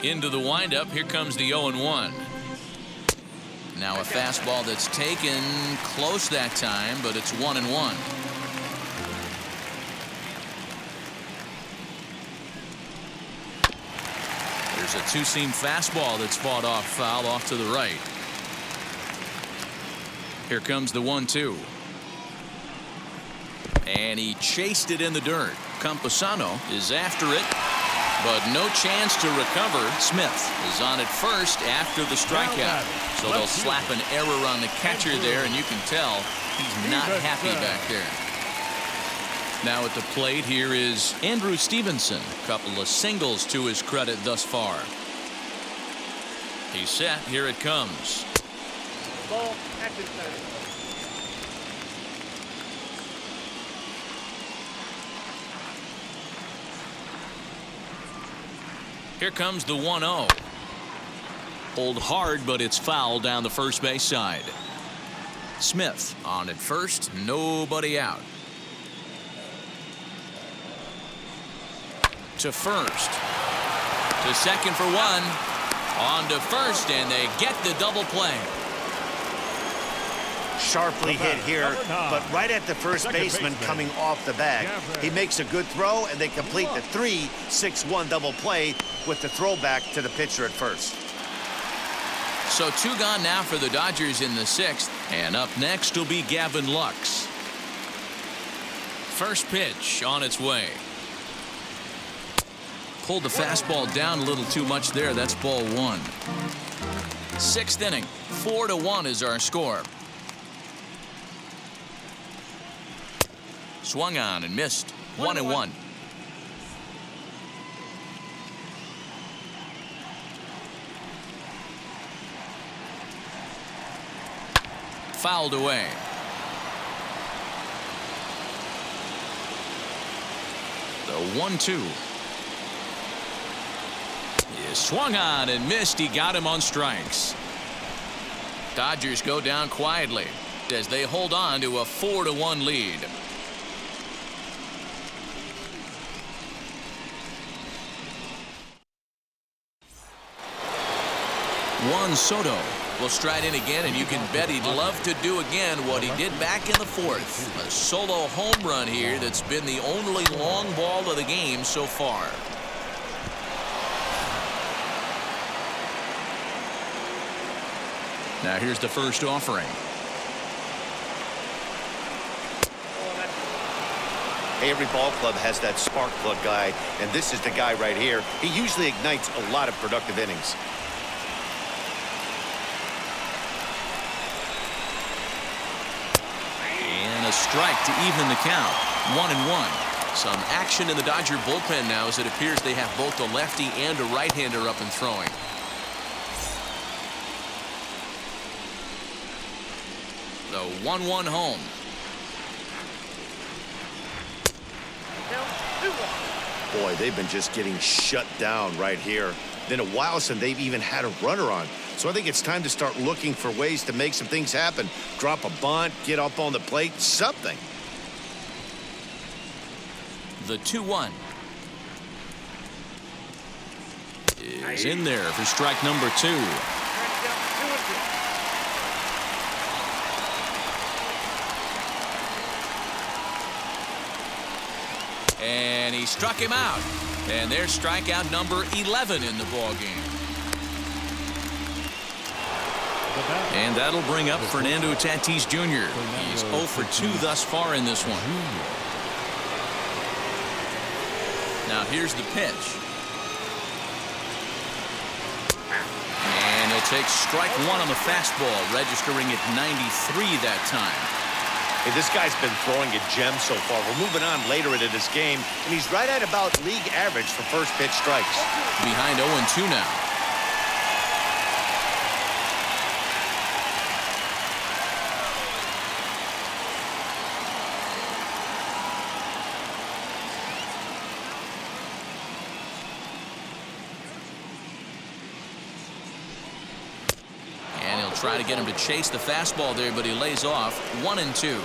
Into the windup, here comes the 0-1. Now a fastball that's taken close that time, but it's 1-1. There's a two-seam fastball that's fought off foul off to the right. Here comes the 1-2. And he chased it in the dirt. Camposano is after it, but no chance to recover. Smith is on at first after the strikeout. So they'll slap an error on the catcher there, and you can tell he's not happy back there. Now at the plate, here is Andrew Stevenson. Couple of singles to his credit thus far. He's set. Here it comes. Ball, action time. Here comes the 1-0. Pulled hard, but it's foul down the first base side. Smith on at first, nobody out. To first. To second for one. On to first, and they get the double play. Sharply hit here, but right at the first baseman coming off the bag. He makes a good throw, and they complete the 3-6-1 double play with the throwback to the pitcher at first. So two gone now for the Dodgers in the sixth, and up next will be Gavin Lux. First pitch on its way. Pulled the fastball down a little too much there. That's ball one. Sixth inning, 4-1 is our score. Swung on and missed. 1-1. Fouled away. The 1-2. He swung on and missed. He got him on strikes. Dodgers go down quietly as they hold on to a 4-1 lead. Juan Soto will stride in again, and you can bet he'd love to do again what he did back in the fourth. A solo home run here that's been the only long ball of the game so far. Now here's the first offering. Hey, every ball club has that spark plug guy, and this is the guy right here. He usually ignites a lot of productive innings. And a strike to even the count. 1-1. Some action in the Dodger bullpen now, as it appears they have both a lefty and a right-hander up and throwing. The 1-1 home. Boy, they've been just getting shut down right here. Been a while since they've even had a runner on. So I think it's time to start looking for ways to make some things happen. Drop a bunt, get up on the plate, something. The 2-1 is in there for strike number 2. And he struck him out. And there's strikeout number 11 in the ball game. And that'll bring up Fernando Tatis Jr. He's 0 for 2 thus far in this one. Now here's the pitch. And he'll take strike 1 on the fastball, registering at 93 that time. Hey, this guy's been throwing a gem so far. We're moving on later into this game, and he's right at about league average for first pitch strikes. Behind 0-2 now. Try to get him to chase the fastball there, but he lays off. 1-2.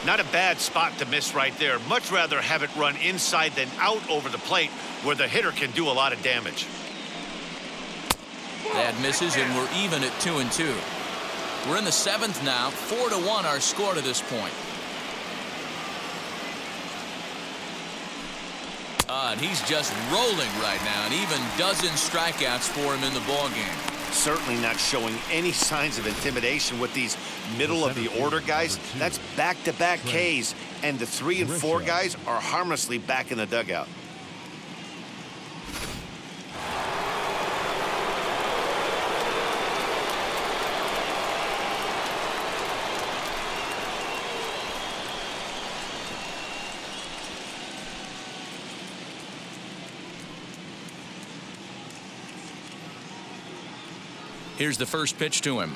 Not a bad spot to miss right there. Much rather have it run inside than out over the plate, where the hitter can do a lot of damage. That misses, and we're even at 2-2. We're in the 7th now. 4-1 our score to this point. And he's just rolling right now, and even dozen strikeouts for him in the ballgame. Certainly not showing any signs of intimidation with these middle of the order guys. That's back-to-back Ks, and the 3 and 4 guys are harmlessly back in the dugout. Here's the first pitch to him.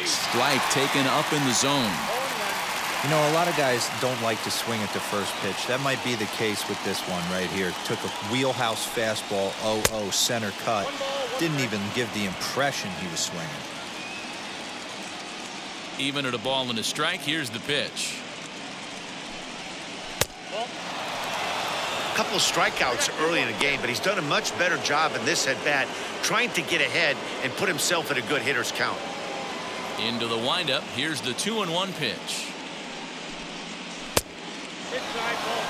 Strike taken up in the zone. You know, a lot of guys don't like to swing at the first pitch. That might be the case with this one right here. Took a wheelhouse fastball, 0-0 center cut. Didn't even give the impression he was swinging. Even at a ball and a strike, here's the pitch. A couple of strikeouts early in the game, but he's done a much better job in this at-bat trying to get ahead and put himself at a good hitter's count. Into the windup. Here's the 2-1 pitch. Inside ball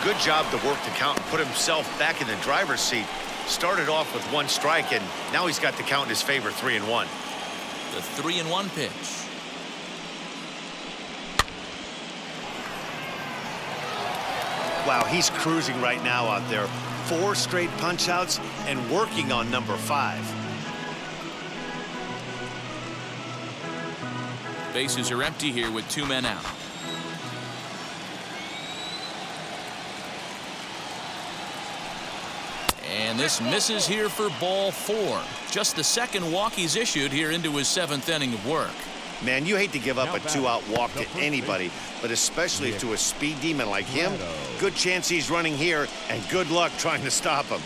3. Good job to work the count and put himself back in the driver's seat. Started off with 1 strike, and now he's got the count in his favor, 3-1. The 3-1 pitch. Wow, he's cruising right now out there. 4 straight punch-outs and working on number 5. Bases are empty here with 2 men out. And this misses here for ball 4. Just the second walk he's issued here into his 7th inning of work. Man, you hate to give up a 2-out walk to anybody, but especially to a speed demon like him. Good chance he's running here, and good luck trying to stop him.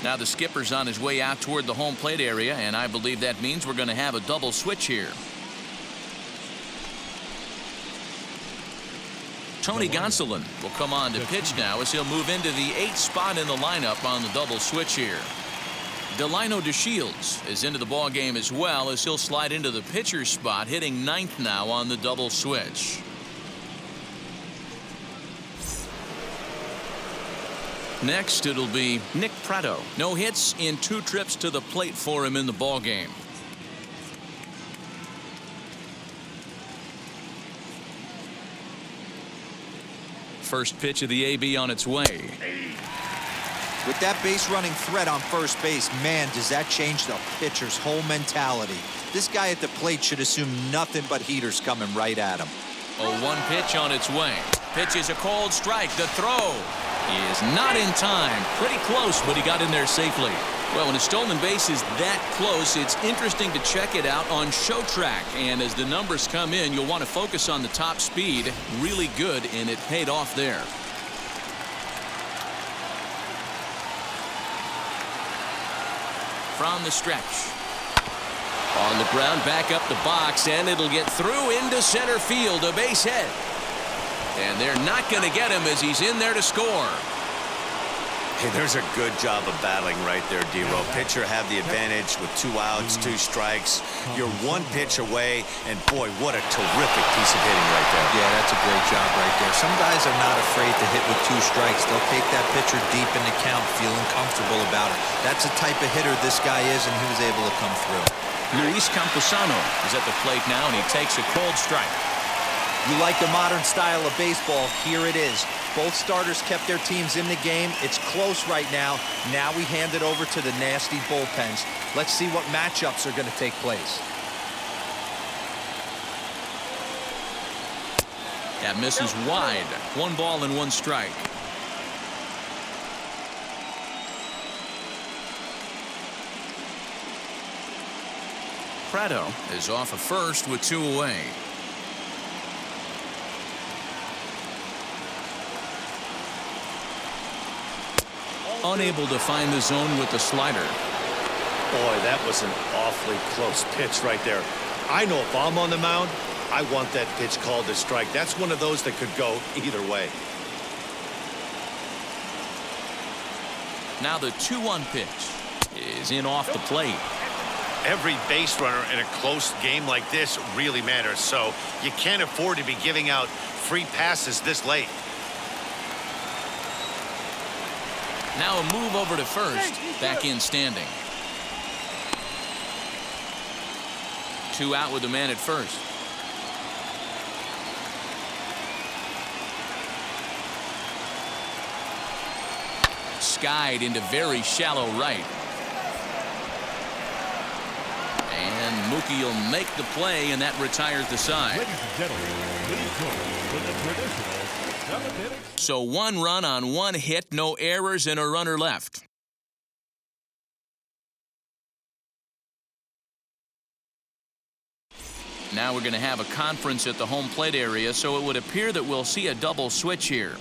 Now the skipper's on his way out toward the home plate area, and I believe that means we're going to have a double switch here. Tony Gonsolin will come on to pitch now as he'll move into the 8th spot in the lineup on the double switch here. Delino DeShields is into the ball game as well as he'll slide into the pitcher's spot, hitting 9th now on the double switch. Next, it'll be Nick Pratto. No hits in 2 trips to the plate for him in the ball game. First pitch of the AB on its way. With that base running threat on first base, man, does that change the pitcher's whole mentality. This guy at the plate should assume nothing but heaters coming right at him. A 1 pitch on its way. Pitch is a cold strike. The throw is not in time. Pretty close, but he got in there safely. Well, when a stolen base is that close, it's interesting to check it out on Show Track. And as the numbers come in, you'll want to focus on the top speed. Really good, and it paid off there. From the stretch. On the ground, back up the box, and it'll get through into center field, a base hit. And they're not going to get him as he's in there to score. Hey, there's a good job of battling right there, D-Row. Pitcher have the advantage with 2 outs, 2 strikes. You're 1 pitch away, and boy, what a terrific piece of hitting right there. Yeah, that's a great job right there. Some guys are not afraid to hit with 2 strikes. They'll take that pitcher deep in the count, feeling comfortable about it. That's the type of hitter this guy is, and he was able to come through. Luis Camposano is at the plate now, and he takes a cold strike. You like the modern style of baseball, here it is. Both starters kept their teams in the game. It's close right now. Now we hand it over to the nasty bullpens. Let's see what matchups are going to take place. That misses wide. 1 ball and 1 strike. Pratto is off of first with 2 away. Unable to find the zone with the slider. Boy, that was an awfully close pitch right there. I know if I'm on the mound, I want that pitch called a strike. That's one of those that could go either way. Now the 2-1 pitch is in off the plate. Every base runner in a close game like this really matters, so you can't afford to be giving out free passes this late. Now a move over to first. Back in standing. 2 out with the man at first. Skied into very shallow right. And Mookie will make the play, and that retires the side. Ladies and gentlemen, please join with the traditional 7th inning. So 1 run on 1 hit, no errors, and a runner left. Now we're going to have a conference at the home plate area, so it would appear that we'll see a double switch here.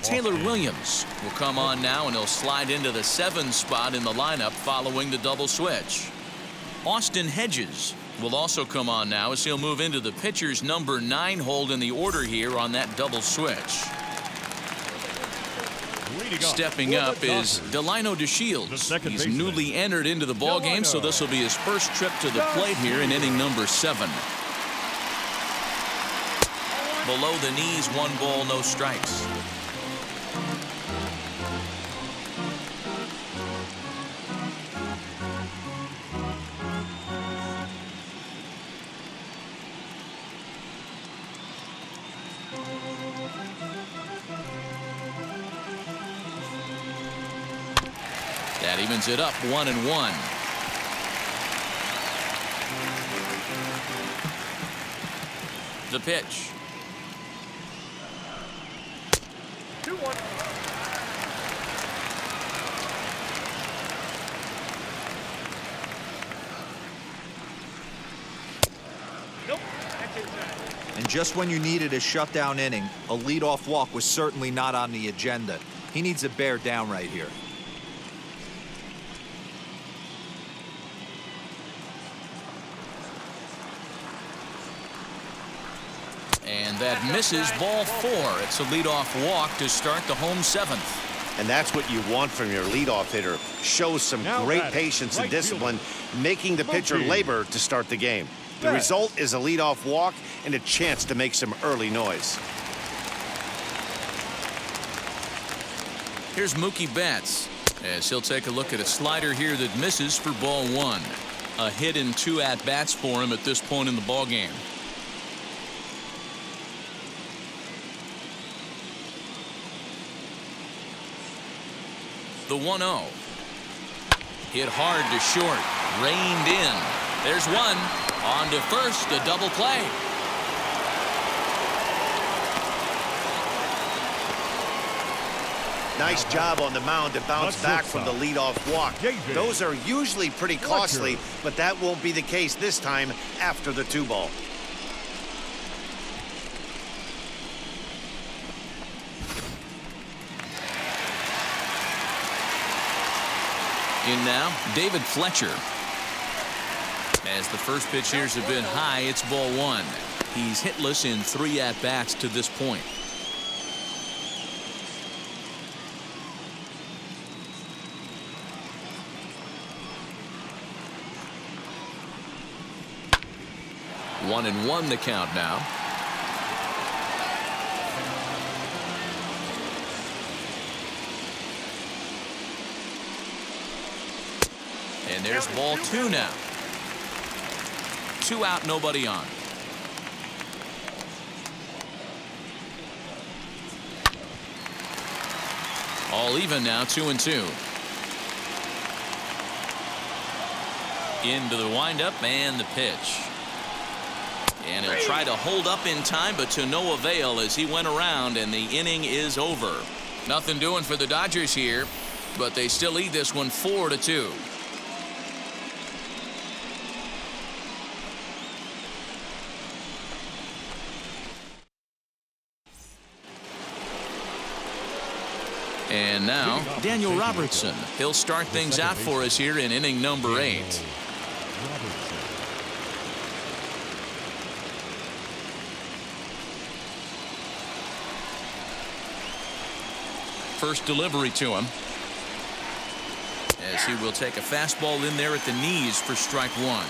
Taylor Williams will come on now, and he'll slide into the 7 spot in the lineup following the double switch. Austin Hedges will also come on now as he'll move into the pitcher's number 9 hold in the order here on that double switch. Stepping up is Delino DeShields. He's newly entered into the ballgame, so this will be his first trip to the plate here in inning number 7. Below the knees, 1 ball, no strikes. That evens it up 1-1. The pitch. 2-1. Nope. That's inside. And just when you needed a shutdown inning, a leadoff walk was certainly not on the agenda. He needs to bear down right here. And that misses, ball 4. It's a leadoff walk to start the home 7th. And that's what you want from your leadoff hitter. Shows some great patience and discipline, making the pitcher labor to start the game. The result is a leadoff walk and a chance to make some early noise. Here's Mookie Betts as he'll take a look at a slider here that misses for ball 1. A hit and 2 at-bats for him at this point in the ballgame. The 1-0. Hit hard to short. Reined in. There's 1. On to first. A double play. Nice job on the mound to bounce back from the leadoff walk. Those are usually pretty costly, but that won't be the case this time after the 2-ball. In now, David Fletcher. As the first pitch here have been high, it's ball 1. He's hitless in 3 at-bats to this point. One and 1 the count now. And there's ball 2 now. 2 out, nobody on. All even now, 2-2. Into the windup and the pitch. And he'll try to hold up in time, but to no avail as he went around, and the inning is over. Nothing doing for the Dodgers here, but they still lead this one 4-2. And now, Daniel Robertson. He'll start things out for us here in inning number 8. First delivery to him. as he will take a fastball in there at the knees for strike one.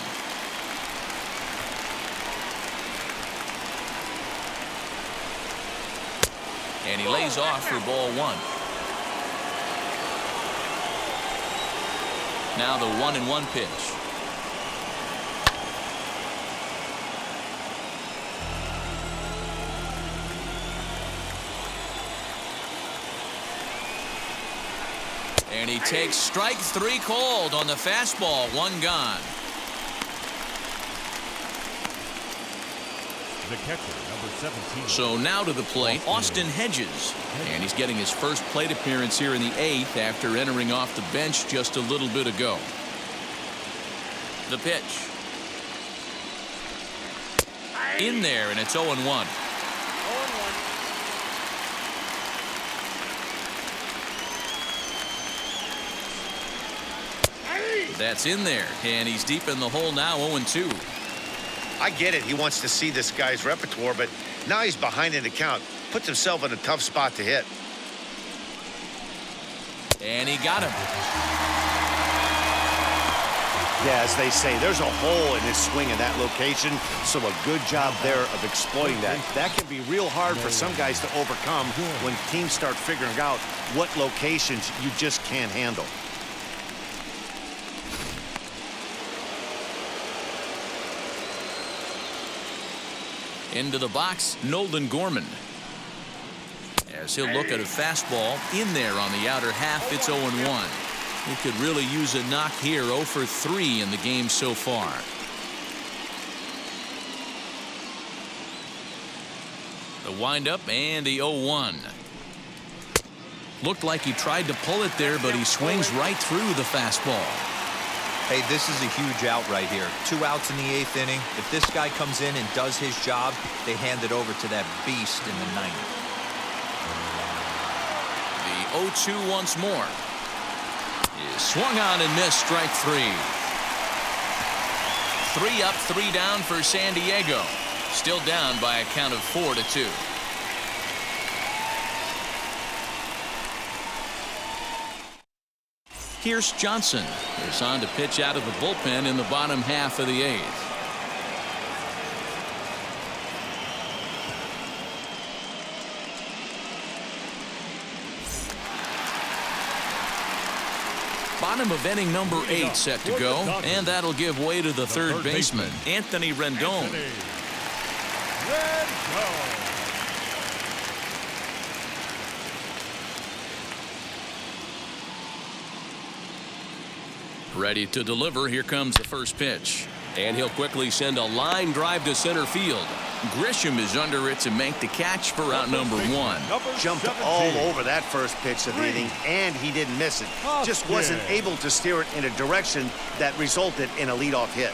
And he lays off for ball one. Now the 1-1 pitch. And he takes strike three called on the fastball. One gone. The catcher, number 17. So now to the plate, Austin Hedges. And he's getting his first plate appearance here in the 8th after entering off the bench just a little bit ago. The pitch. In there, and it's 0-1. That's in there, and he's deep in the hole now, 0-2. I get it. He wants to see this guy's repertoire, but now he's behind in the count. Puts himself in a tough spot to hit. And he got him. Yeah, as they say, there's a hole in his swing in that location, so a good job there of exploiting that. That can be real hard for some guys to overcome when teams start figuring out what locations you just can't handle. Into the box, Nolan Gorman. As he'll look at a fastball in there on the outer half, it's 0-1. He could really use a knock here. 0 for 3 in the game so far. The windup and the 0-1. Looked like he tried to pull it there, but he swings right through the fastball. Hey, this is a huge out right here. 2 outs in the 8th inning. If this guy comes in and does his job, they hand it over to that beast in the 9th. The 0-2 once more. Is swung on and missed, strike 3. 3 up, 3 down for San Diego. Still down by a count of 4-2. Here's Johnson. Is on to pitch out of the bullpen in the bottom half of the 8th. Bottom of inning number 8 set to go, and that'll give way to the third baseman, Anthony Rendon. Ready to deliver. Here comes the first pitch. And he'll quickly send a line drive to center field. Grisham is under it to make the catch for out number 1. Jumped all over that first pitch of the inning, and he didn't miss it. Just wasn't able to steer it in a direction that resulted in a leadoff hit.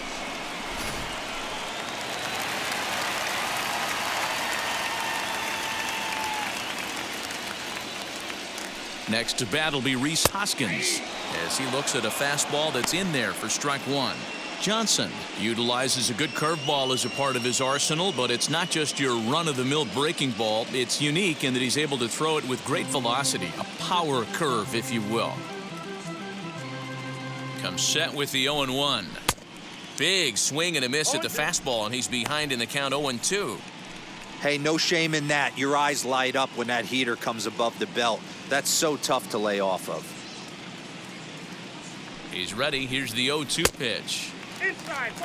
Next to bat will be Rhys Hoskins as he looks at a fastball that's in there for strike 1. Johnson utilizes a good curveball as a part of his arsenal, but it's not just your run-of-the-mill breaking ball. It's unique in that he's able to throw it with great velocity, a power curve, if you will. Comes set with the 0-1. Big swing and a miss at the fastball, and he's behind in the count 0-2. Hey, no shame in that. Your eyes light up when that heater comes above the belt. That's so tough to lay off of. He's ready. Here's the 0-2 pitch.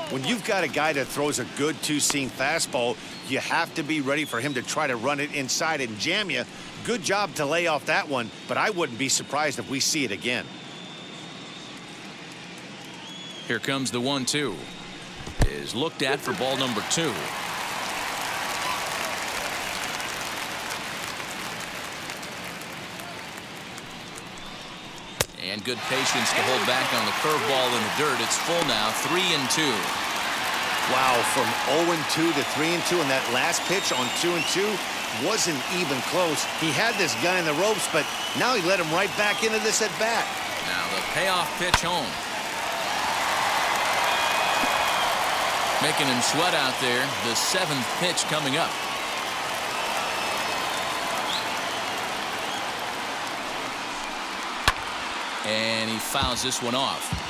When you've got a guy that throws a good two-seam fastball, you have to be ready for him to try to run it inside and jam you. Good job to lay off that one, but I wouldn't be surprised if we see it again. Here comes the 1-2. Is looked at for ball number 2. And good patience to hold back on the curveball in the dirt. It's full now, 3-2. Wow, from 0-2 to 3-2, and that last pitch on 2-2 wasn't even close. He had this guy in the ropes, but now he let him right back into this at bat. Now the payoff pitch home. Making him sweat out there. The 7th pitch coming up. And he fouls this one off.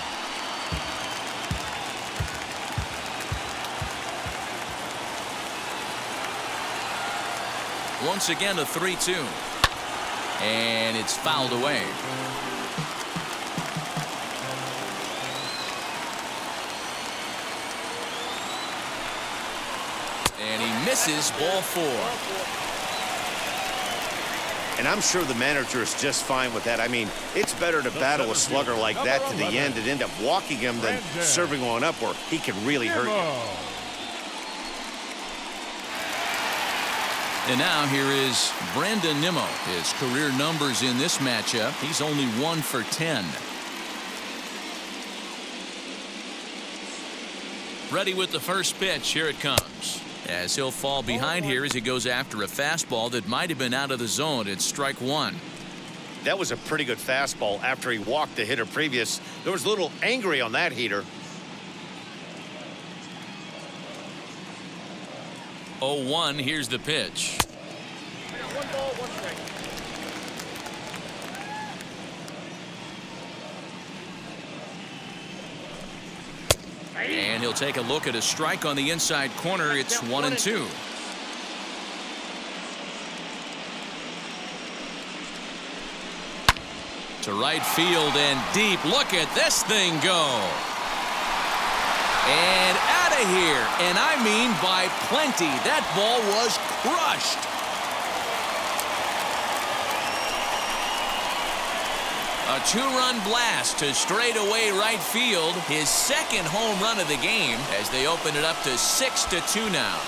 Once again, a 3-2. And it's fouled away. And he misses ball 4. And I'm sure the manager is just fine with that. I mean, it's better to battle a slugger like that to the end and end up walking him than serving one up where he can really hurt you. And now here is Brandon Nimmo. His career numbers in this matchup, he's only 1 for 10. Ready with the first pitch. Here it comes. As he'll fall behind here as he goes after a fastball that might have been out of the zone. It's strike 1. That was a pretty good fastball after he walked the hitter previous. There was a little angry on that heater. 0-1. Here's the pitch. I got 1 ball, 1 strike. And he'll take a look at a strike on the inside corner. It's 1-2. To right field and deep. Look at this thing go. And out of here. And I mean by plenty. That ball was crushed. A 2-run blast to straightaway right field. His second home run of the game as they open it up to 6-2 now.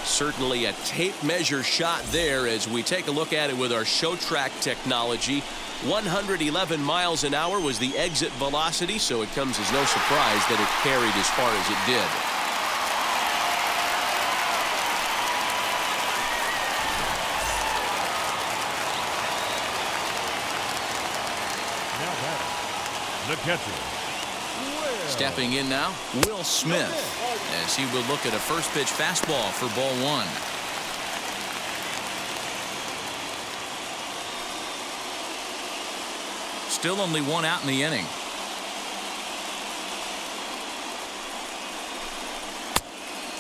Certainly a tape measure shot there as we take a look at it with our show track technology. 111 miles an hour was the exit velocity, so it comes as no surprise that it carried as far as it did. Now batting, the catcher. Stepping in now, Will Smith, as he will look at a first pitch fastball for ball 1. Still only 1 out in the inning.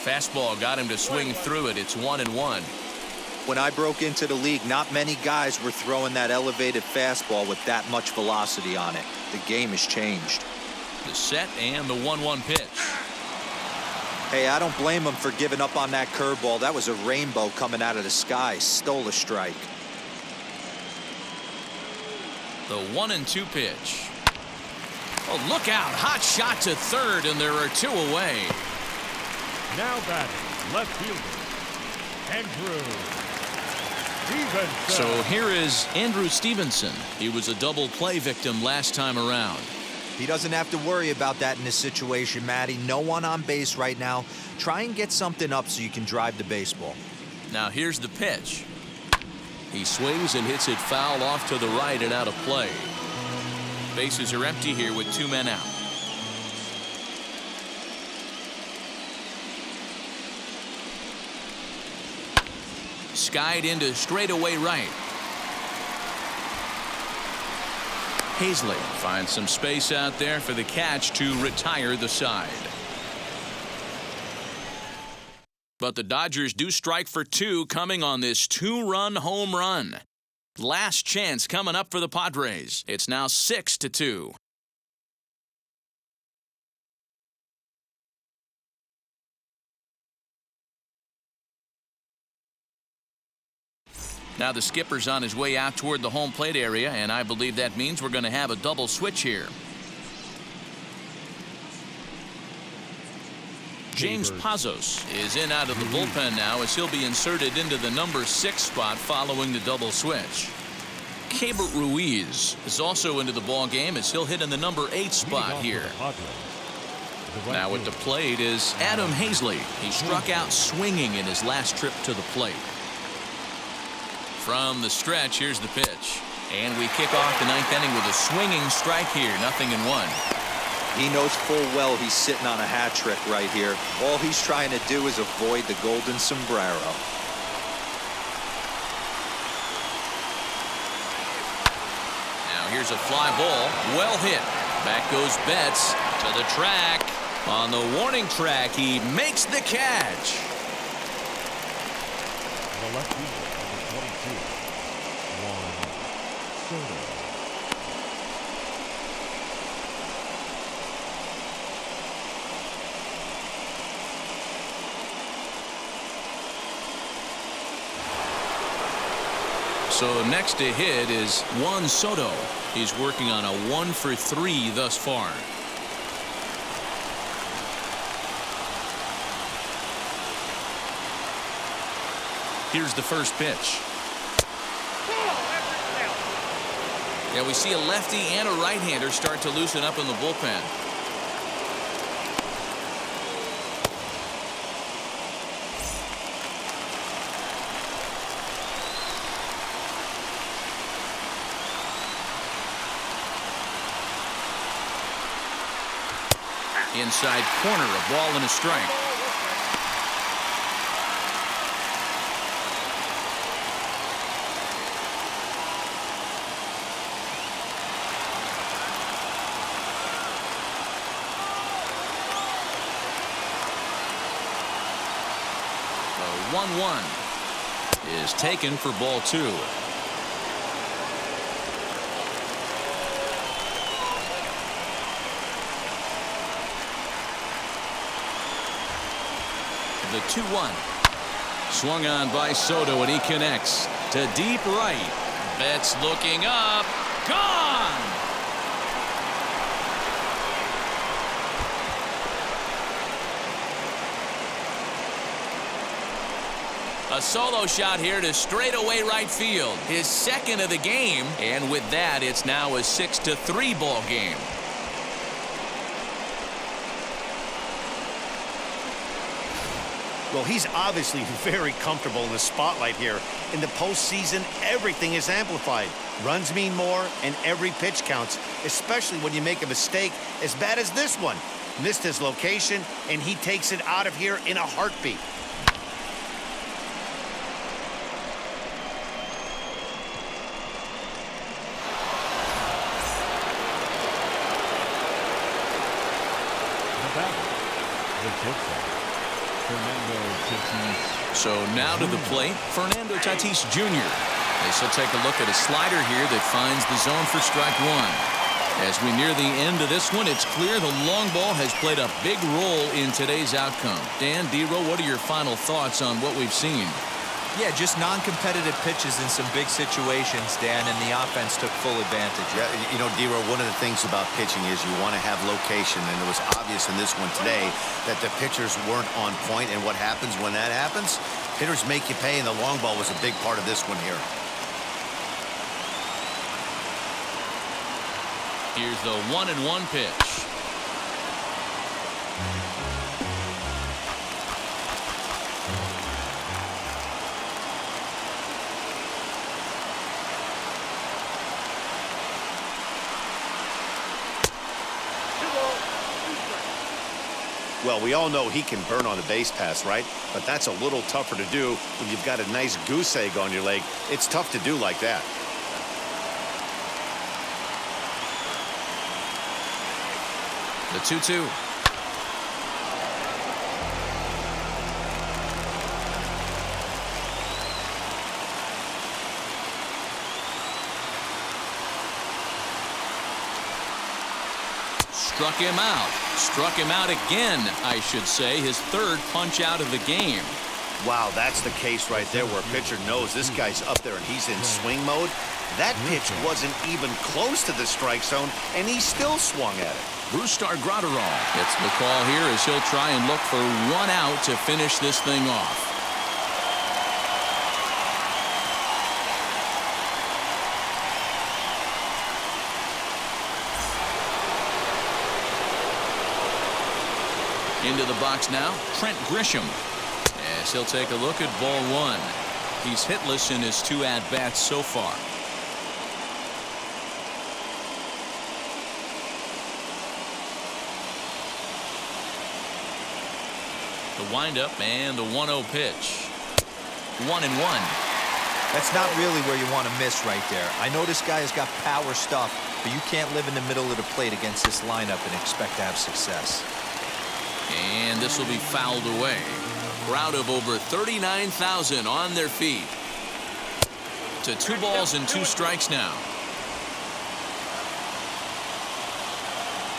Fastball got him to swing through it. It's 1-1. When I broke into the league, not many guys were throwing that elevated fastball with that much velocity on it. The game has changed. The set and the 1-1 pitch. Hey, I don't blame him for giving up on that curveball. That was a rainbow coming out of the sky. Stole a strike. The 1-2 pitch. Oh, look out. Hot shot to third, and there are 2 away. Now batting, left fielder, Andrew Stevenson. So here is Andrew Stevenson. He was a double play victim last time around. He doesn't have to worry about that in this situation, Matty. No one on base right now. Try and get something up so you can drive the baseball. Now here's the pitch. He swings and hits it foul off to the right and out of play. Bases are empty here with 2 men out. Skied into straightaway right. Hazley finds some space out there for the catch to retire the side. But the Dodgers do strike for 2 coming on this 2-run home run. Last chance coming up for the Padres. It's now 6-2. Now the skipper's on his way out toward the home plate area, and I believe that means we're going to have a double switch here. James Pazos is in out of the bullpen now as he'll be inserted into the number 6 spot following the double switch. Keibert Ruiz is also into the ball game as he'll hit in the number 8 spot here. Now at the plate is Adam Hazley. He struck out swinging in his last trip to the plate. From the stretch, here's the pitch. And we kick off the ninth inning with a swinging strike here. 0-1. He knows full well he's sitting on a hat trick right here. All he's trying to do is avoid the golden sombrero. Now here's a fly ball. Well hit. Back goes Betts to the track. On the warning track, he makes the catch. The left fielder, number 22, Juan Soto. So next to hit is Juan Soto. He's working on a 1-for-3 thus far. Here's the first pitch. Yeah, we see a lefty and a right-hander start to loosen up in the bullpen. Inside corner, a ball and a strike. The 1-1 is taken for ball 2. The 2-1. Swung on by Soto, and he connects to deep right. Betts looking up. Gone! A solo shot here to straightaway right field. His second of the game. And with that, it's now a 6-3 ball game. Well, he's obviously very comfortable in the spotlight here. In the postseason, everything is amplified. Runs mean more, and every pitch counts, especially when you make a mistake as bad as this one. Missed his location, and he takes it out of here in a heartbeat. The pitcher, Fernando Tatis. So now to the plate, Fernando Tatis Jr. As he'll take a look at a slider here that finds the zone for strike 1. As we near the end of this one, it's clear the long ball has played a big role in today's outcome. Dan, D-Row, what are your final thoughts on what we've seen? Yeah, just non-competitive pitches in some big situations, Dan, and the offense took full advantage. Yeah, you know, D-Row, one of the things about pitching is you want to have location, and it was obvious in this one today that the pitchers weren't on point, and what happens when that happens? Hitters make you pay, and the long ball was a big part of this one here. Here's the 1-1 pitch. Well, we all know he can burn on the base pass, right? But that's a little tougher to do when you've got a nice goose egg on your leg. It's tough to do like that. The 2-2. Struck him out. Struck him out again, I should say. His third punch out of the game. Wow, that's the case right there where a pitcher knows this guy's up there and he's in swing mode. That pitch wasn't even close to the strike zone, and he still swung at it. Brustar Graterol gets the call here as he'll try and look for one out to finish this thing off. Into the box now, Trent Grisham. As he'll take a look at ball 1. He's hitless in his 2 at-bats so far. The windup and the 1-0 pitch. 1-1. That's not really where you want to miss right there. I know this guy has got power stuff, but you can't live in the middle of the plate against this lineup and expect to have success. And this will be fouled away. Crowd of over 39,000 on their feet. To 2 balls and 2 strikes now.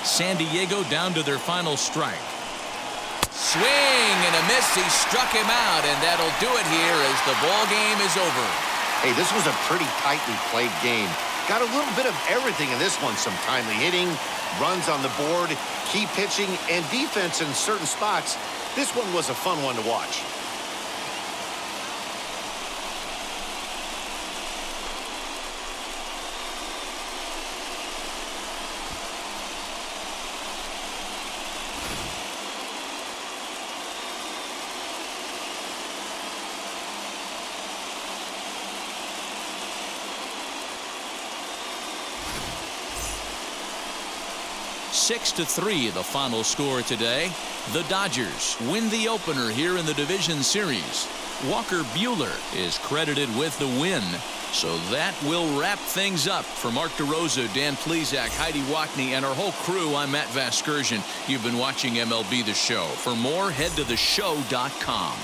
San Diego down to their final strike. Swing and a miss. He struck him out, and that'll do it here as the ball game is over. Hey, this was a pretty tightly played game. Got a little bit of everything in this one. Some timely hitting, runs on the board, key pitching, and defense in certain spots. This one was a fun one to watch. Six to 3 the final score today. The Dodgers win the opener here in the division series. Walker Buehler is credited with the win. So that will wrap things up. For Mark DeRosa, Dan Plesac, Heidi Wackney, and our whole crew, I'm Matt Vasgersian. You've been watching MLB The Show. For more, head to theshow.com.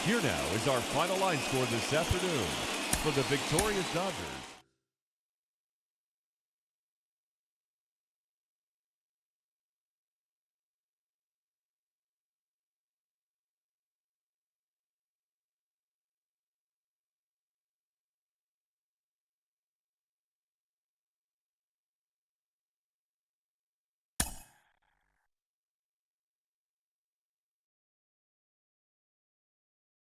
Here now is our final line score this afternoon for the victorious Dodgers.